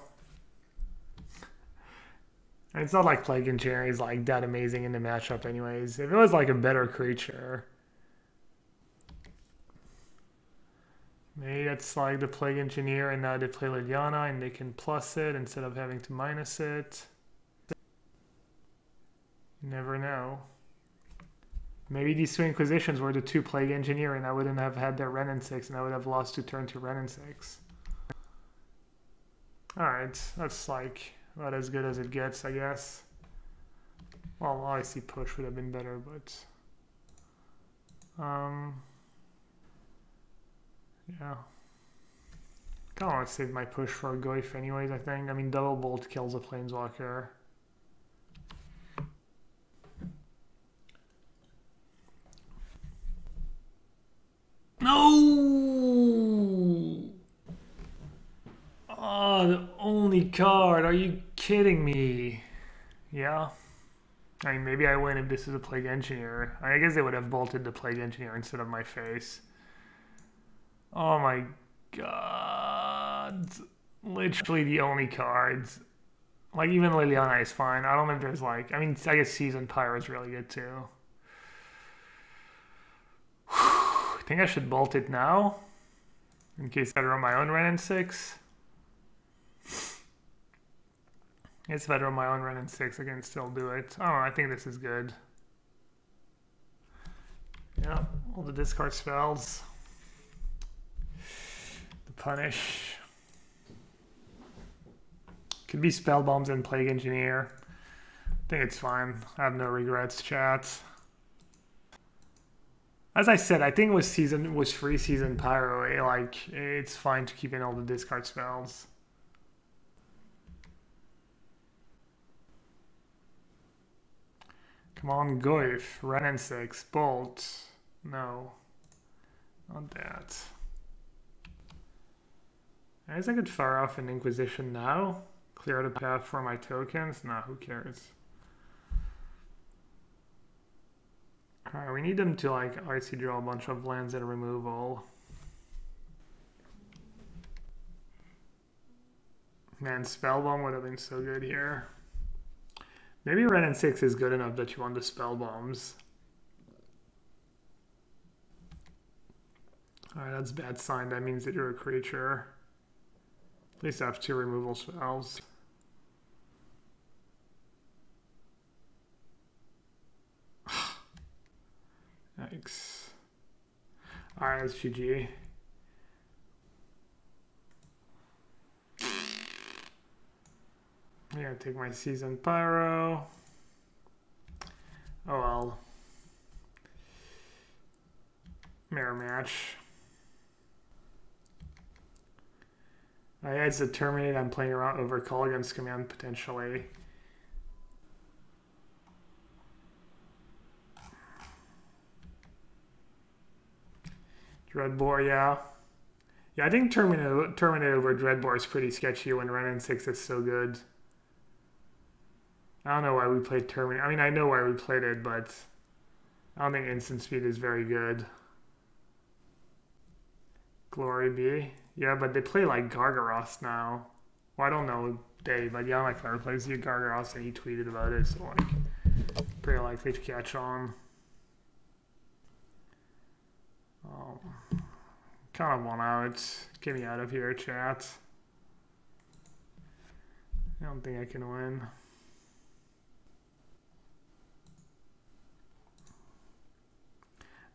And it's not like Plague Engineer is like that amazing in the matchup anyways. If it was like a better creature. Maybe that's like the Plague Engineer and now they play Liliana and they can plus it instead of having to minus it. You never know. Maybe these two Inquisitions were the two Plague Engineer and I wouldn't have had their Ren and 6 and I would have lost to turn to Ren and 6. Alright, that's like about as good as it gets, I guess. Well, obviously push would have been better, but... yeah. Kinda want to save my push for a Goyf anyways, I think. I mean, Double Bolt kills a Planeswalker. No! Oh, the only card. Are you kidding me? Yeah. I mean, maybe I win if this is a Plague Engineer. I guess they would have bolted the Plague Engineer instead of my face. Oh my god. Literally the only cards. Like, even Liliana is fine. I don't know if there's like... I mean, I guess Seasoned Pyro is really good too. I think I should bolt it now. In case I draw my own Ren and 6. If I draw my own Ren and 6, I can still do it. Oh, I think this is good. Yeah, all the discard spells. The punish. Could be spell bombs and Plague Engineer. I think it's fine. I have no regrets, chat. As I said, I think it was free season Pyro. Like, it's fine to keep in all the discard spells. Come on, Goyf, Ren and 6, Bolt. No, not that. I guess I could fire off an Inquisition now. Clear the path for my tokens. Nah, who cares? Alright, we need them to like obviously draw a bunch of lands and removal. Man, Spellbomb would have been so good here. Maybe Ren and 6 is good enough that you want the spell bombs. Alright, that's a bad sign. That means that you're a creature. At least I have 2 removal spells. Yikes. Alright, that's GG. I'm gonna take my Seasoned Pyro. Oh well. Mirror match. It's a Terminate. I'm playing around Overcall against command potentially. Dreadbore, yeah. Yeah, I think Terminate over Dreadbore is pretty sketchy when Ren and 6 is so good. I don't know why we played Terminate. I mean, I know why we played it, but I don't think instant speed is very good. Glory be. Yeah, but they play like Gargaroth now. Well, I don't know they, but yeah, my player plays the Gargaroth and he tweeted about it, so like, pretty likely to catch on. Kind of want out. Get me out of here, chat. I don't think I can win.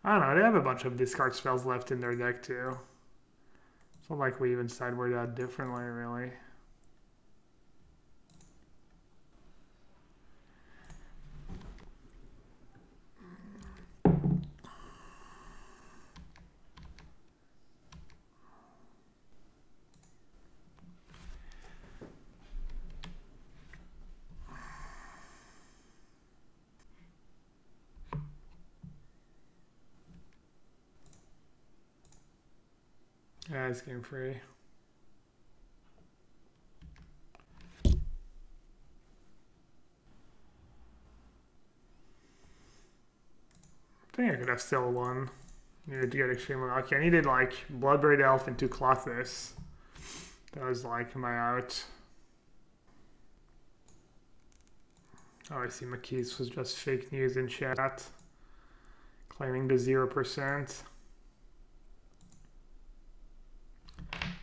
I don't know, they have a bunch of discard spells left in their deck too. It's not like we even sideboard that differently, really. Yeah, it's game free. I think I could have still won. Needed to get extremely lucky. I needed like Bloodbraid Elf and 2 Clothless. That was like my out. Oh, I see McKee's was just fake news in chat. Claiming the 0%.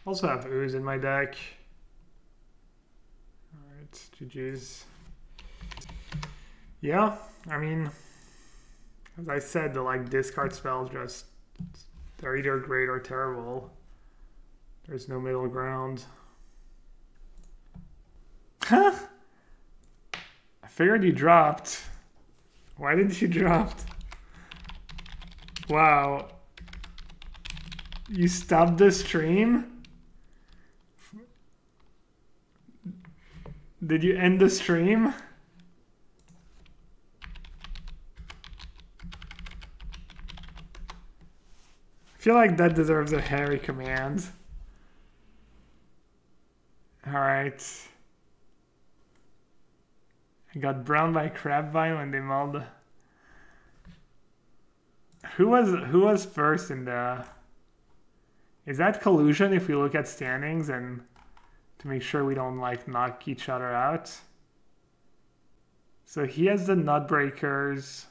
Also have Ooze in my deck. Alright, GG's. Yeah, I mean, as I said, the like discard spells just, they're either great or terrible. There's no middle ground. Huh? I figured you dropped. Why didn't you drop? Wow. You stopped the stream? Did you end the stream? I feel like that deserves a hairy command. Alright. I got browned by Crabvine when they mulled. Who was first in the... Is that collusion if we look at standings and to make sure we don't like knock each other out? So he has the Nutbreakers.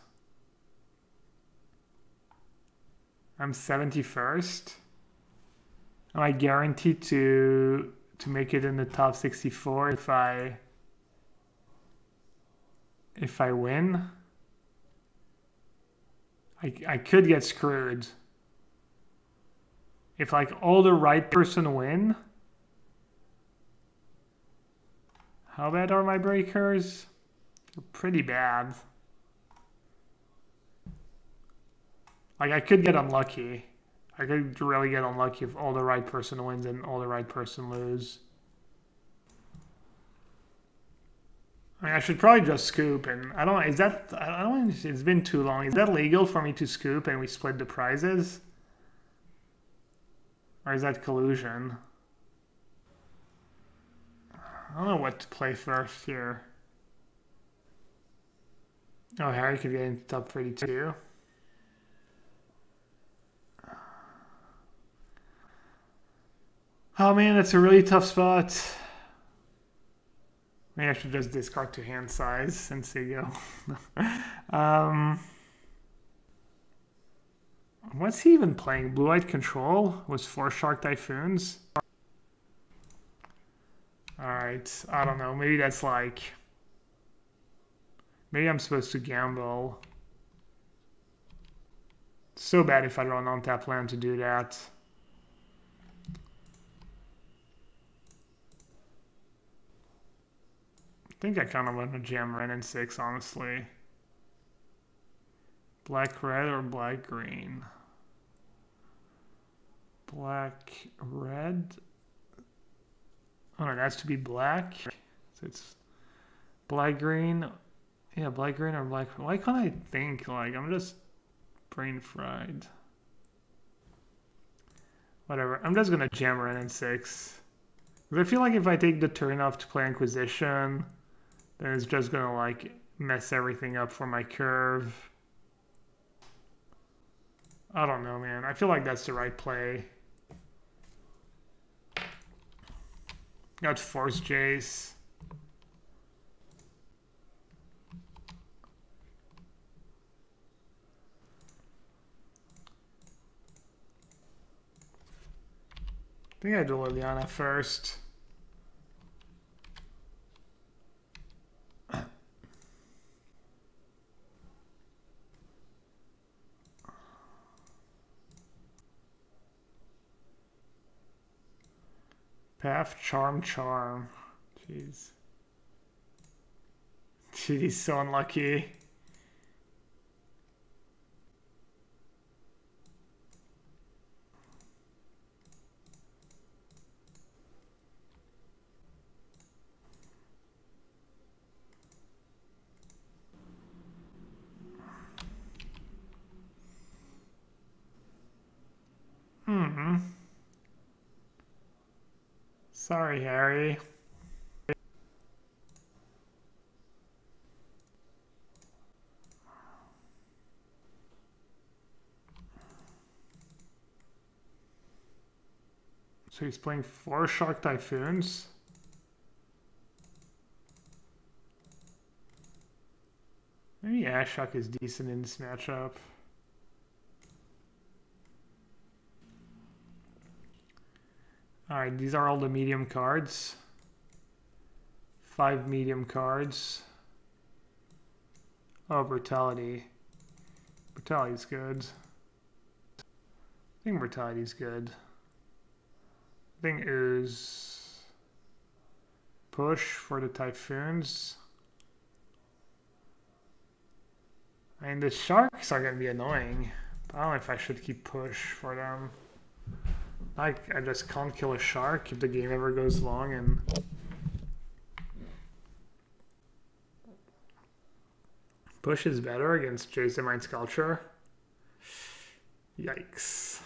I'm 71st. Am I guaranteed to make it in the top 64 if I win? I could get screwed. If like all the right person win. How bad are my breakers? They're pretty bad. Like I could get unlucky. I could really get unlucky if all the right person wins and all the right person lose. I mean, I should probably just scoop, and I don't. Is that? I don't. It's been too long. Is that legal for me to scoop and we split the prizes, or is that collusion? I don't know what to play first here. Oh, Harry could get into top 32. Oh man, that's a really tough spot. Maybe I should just discard to hand size and see go. What's he even playing? Blue-White Control was 4 Shark Typhoons. Alright, I don't know. Maybe that's like... Maybe I'm supposed to gamble. So bad if I draw an untap land to do that. I think I kind of want to jam Ren in 6, honestly. Black red or black green? Black red. Oh no, it has to be black. So it's black green. Yeah, black green or black. Why can't I think? Like I'm just brain fried. Whatever. I'm just gonna jam Ren in 6. Because I feel like if I take the turn off to play Inquisition, then it's just gonna like mess everything up for my curve. I don't know, man. I feel like that's the right play. Got Force Jace. I think I do Liliana first. Path, charm, charm. Jeez. Dude, he's so unlucky. Sorry, Harry. So he's playing 4 Shark Typhoons. Maybe Ashok is decent in this matchup. Alright, these are all the medium cards. 5 medium cards. Oh, Brutality. Brutality's good. I think Brutality's good. I think Ooze. Push for the Typhoons. I mean, the Sharks are going to be annoying. I don't know if I should keep push for them. Like, I just can't kill a shark if the game ever goes long and... Push is better against Jason Mind Sculpture. Yikes.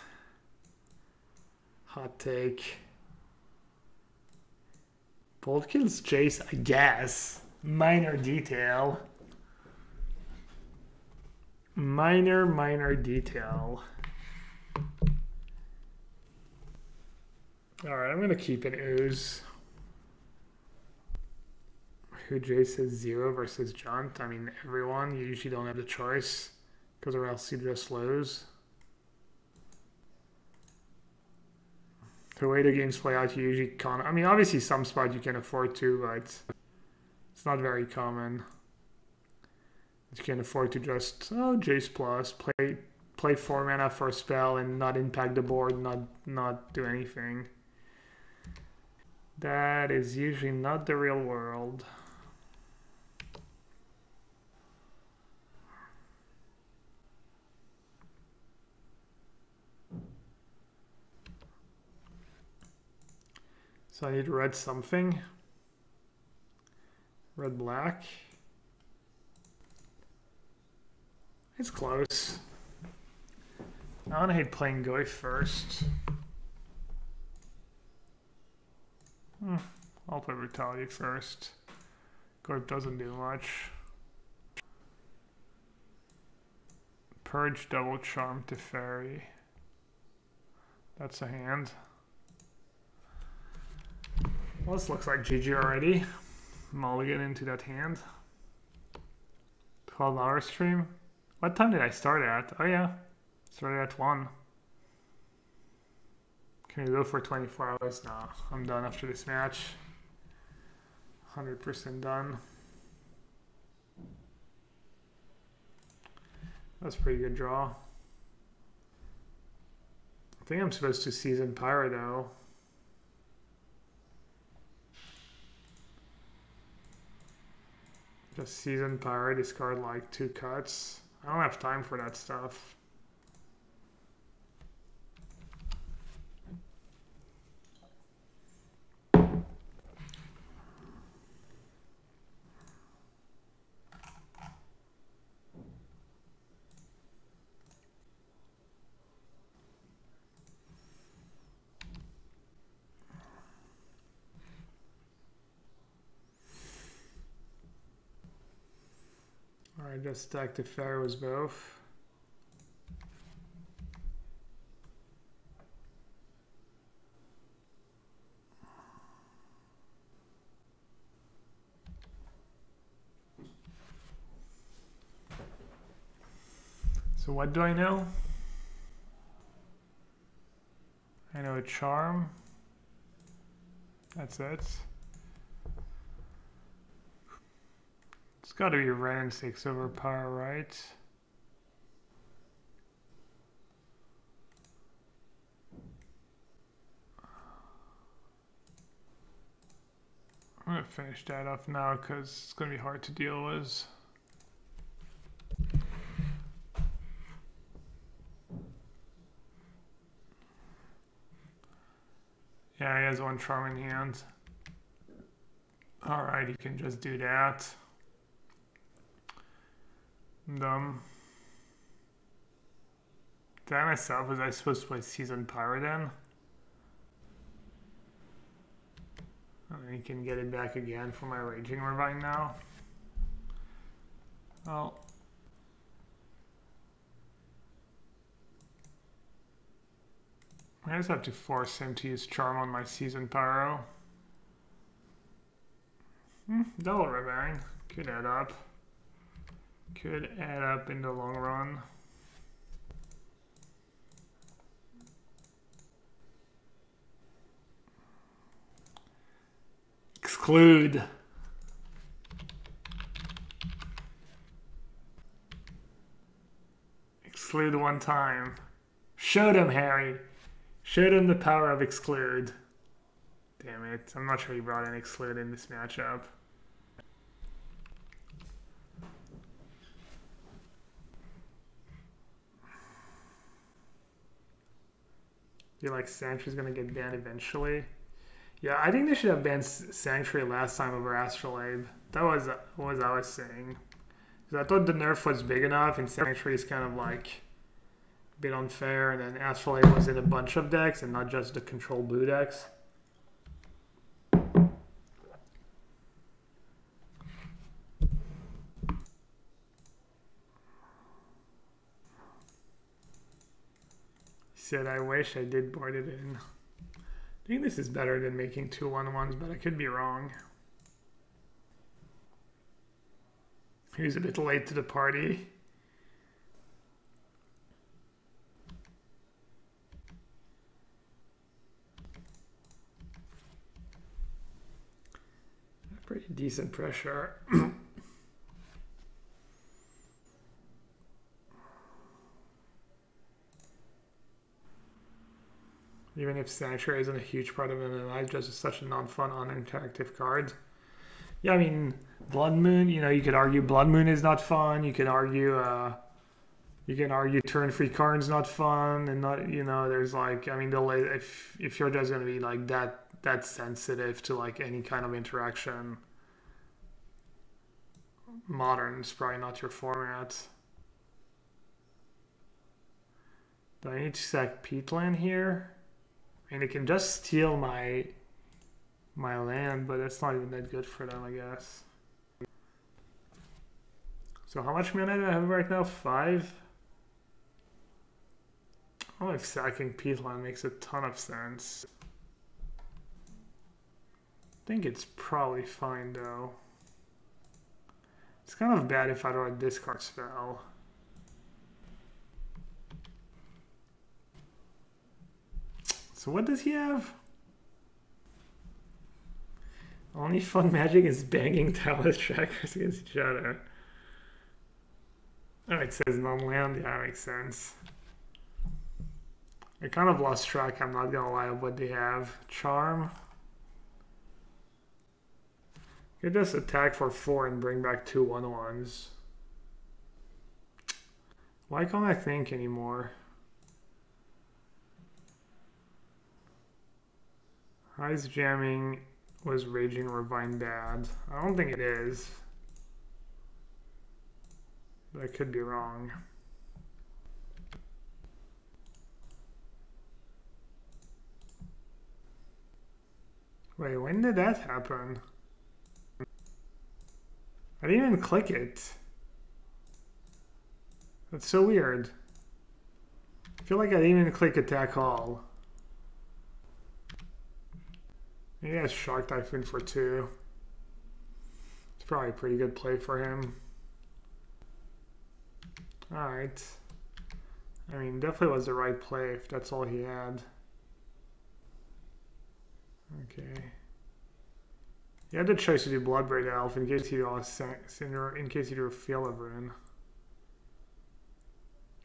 Hot take. Bold kills Jace, I guess. Minor detail. Minor detail. Alright, I'm going to keep an Ooze. Who Jace says 0 versus Junt? I mean, everyone. You usually don't have the choice. Because or else you just lose. The way the games play out, you usually can't. I mean, obviously some spot you can afford to, but it's not very common. You can afford to just, oh, Jace plus, play 4 mana for a spell and not impact the board, not do anything. That is usually not the real world. So I need red something. Red black. It's close. I don't hate playing Goy first. I'll play Brutality first. Gorp doesn't do much. Purge, double charm to fairy. That's a hand. Well, this looks like GG already. Mulligan into that hand. 12-hour stream. What time did I start at? Oh yeah, started at 1. Can we go for 24 hours? No, I'm done after this match. 100% done. That's a pretty good draw. I think I'm supposed to season Pyro though. Just season Pyro, discard like 2 cuts. I don't have time for that stuff. I just stacked the Pharaohs both. So what do I know? I know a charm. That's it. It's got to be red and 6 over power, right? gonna finish that off now because it's gonna be hard to deal with. Yeah, he has one charm in hand. Alright, he can just do that. Dumb. Did I myself, was I supposed to play Seasoned Pyro then? And then he can get it back again for my Raging Ravine now. Well. I just have to force him to use Charm on my Seasoned Pyro. Double Ravine. Could add up. Could add up in the long run. Exclude. Exclude one time. Showed him, Harry. Showed him the power of exclude. Damn it. I'm not sure he brought in exclude in this matchup. I feel like Sanctuary's gonna get banned eventually. Yeah, I think they should have banned Sanctuary last time over Astrolabe. That was what I was saying. Because I thought the nerf was big enough and Sanctuary is kind of like a bit unfair, and then Astrolabe was in a bunch of decks and not just the control blue decks. Said I wish I did board it in. I think this is better than making 2 1/1s, but I could be wrong. He was a bit late to the party. Pretty decent pressure. Even if Sanctuary isn't a huge part of MMI, just such a non-fun, uninteractive card. Yeah, I mean, Blood Moon, you know, you could argue Blood Moon is not fun. You can argue turn-free cards not fun, and not, you know, there's like, I mean, if you're just gonna be like that sensitive to like any kind of interaction, Modern is probably not your format. Do I need to sack Peatland here? I mean, it can just steal my land, but that's not even that good for them, I guess. So how much mana do I have right now? 5? I don't know if sacking Peatland makes a ton of sense. I think it's probably fine, though. It's kind of bad if I draw a discard spell. So what does he have? Only fun magic is banging talent trackers against each other. Oh, it says non-land. Yeah, that makes sense. I kind of lost track, I'm not gonna lie, of what they have. Charm. You just attack for 4 and bring back 2 1/1s. Why can't I think anymore? Ice jamming was Raging Ravine bad? I don't think it is. But I could be wrong. Wait, when did that happen? I didn't even click it. That's so weird. I feel like I didn't even click attack all. Maybe he has Shark Typhoon for 2. It's probably a pretty good play for him. Alright. I mean, definitely was the right play if that's all he had. Okay. He had the choice to do Bloodbraid Elf in case he drew in case he drew a Field of Ruin.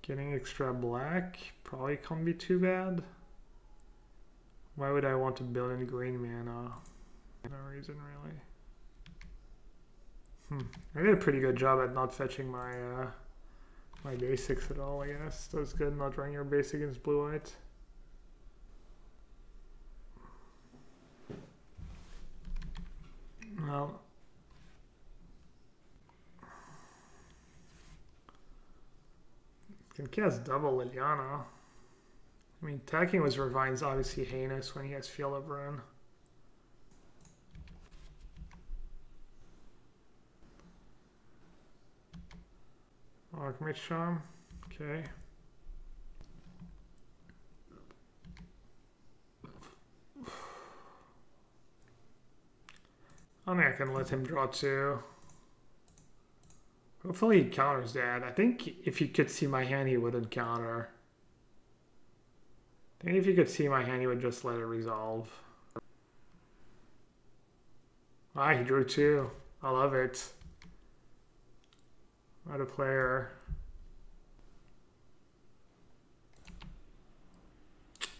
Getting extra black probably can't be too bad. Why would I want to build in green mana? No reason really. I did a pretty good job at not fetching my my basics at all, I guess. That's good, not running your base against blue-white. Well, can cast double Liliana. I mean, attacking with Revine's obviously heinous when he has Field of Ruin. Alchemist Charm, okay. I think I can let him draw 2. Hopefully he counters that. I think if he could see my hand, he wouldn't counter. I think if he could see my hand, he would just let it resolve. Ah, he drew 2. I love it. What a player.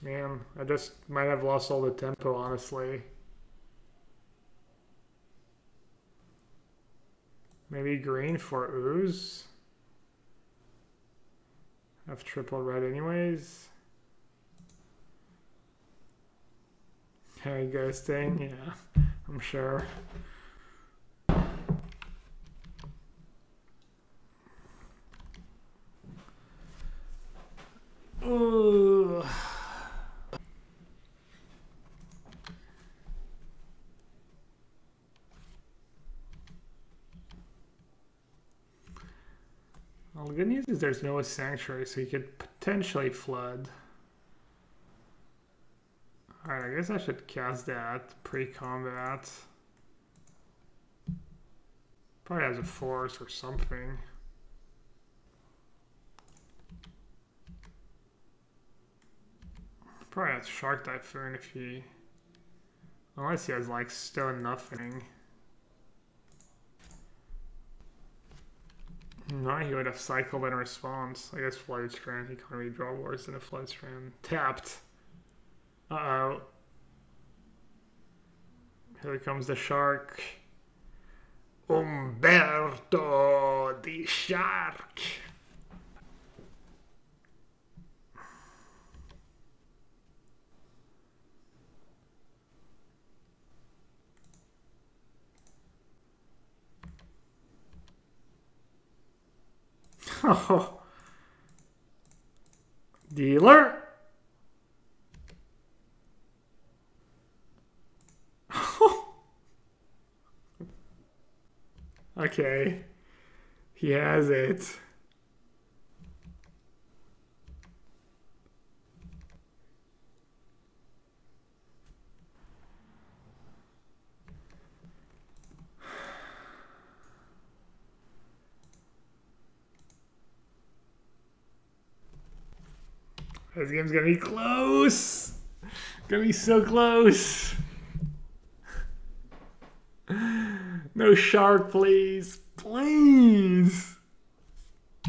Man, I just might have lost all the tempo, honestly. Maybe green for ooze. Have triple red anyways. Harry ghosting, yeah, I'm sure. Ooh. Well, the good news is there's no sanctuary, so you could potentially flood. Alright, I guess I should cast that pre-combat. Probably has a force or something. Probably has Shark Typhoon if he... Unless he has like Stone Nothing. No, he would have cycled in response. I guess Flood Strand, he can't really draw worse than a Flood Strand. Tapped. Uh-oh. Here comes the shark. Umberto the Shark. Oh. Dealer. Okay. He has it. This game's gonna be close. Gonna be so close. No shark, please. Please.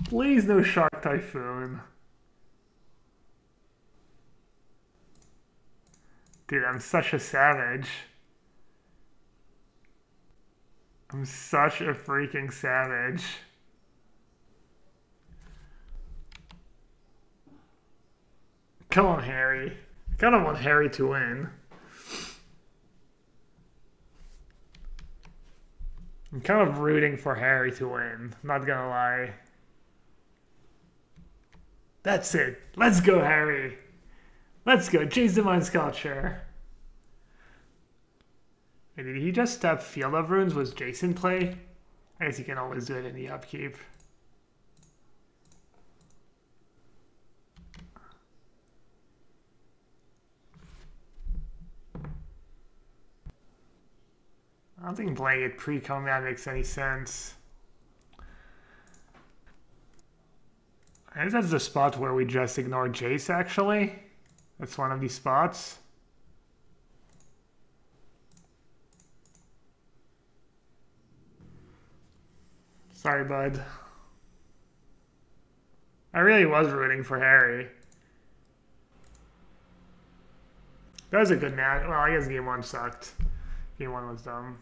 Please, no Shark Typhoon. Dude, I'm such a savage. I'm such a freaking savage. Come on, Harry. I kind of want Harry to win. I'm kind of rooting for Harry to win. Not gonna lie. That's it. Let's go, Harry. Let's go. Chase the Mind Sculpture. Hey, did he just step Field of Runes? Was Jason play? I guess you can always do it in the upkeep. I don't think playing it pre-combat makes any sense. I guess that's the spot where we just ignore Jace, actually. That's one of these spots. Sorry, bud. I really was rooting for Harry. That was a good match. Well, I guess game 1 sucked. Game 1 was dumb.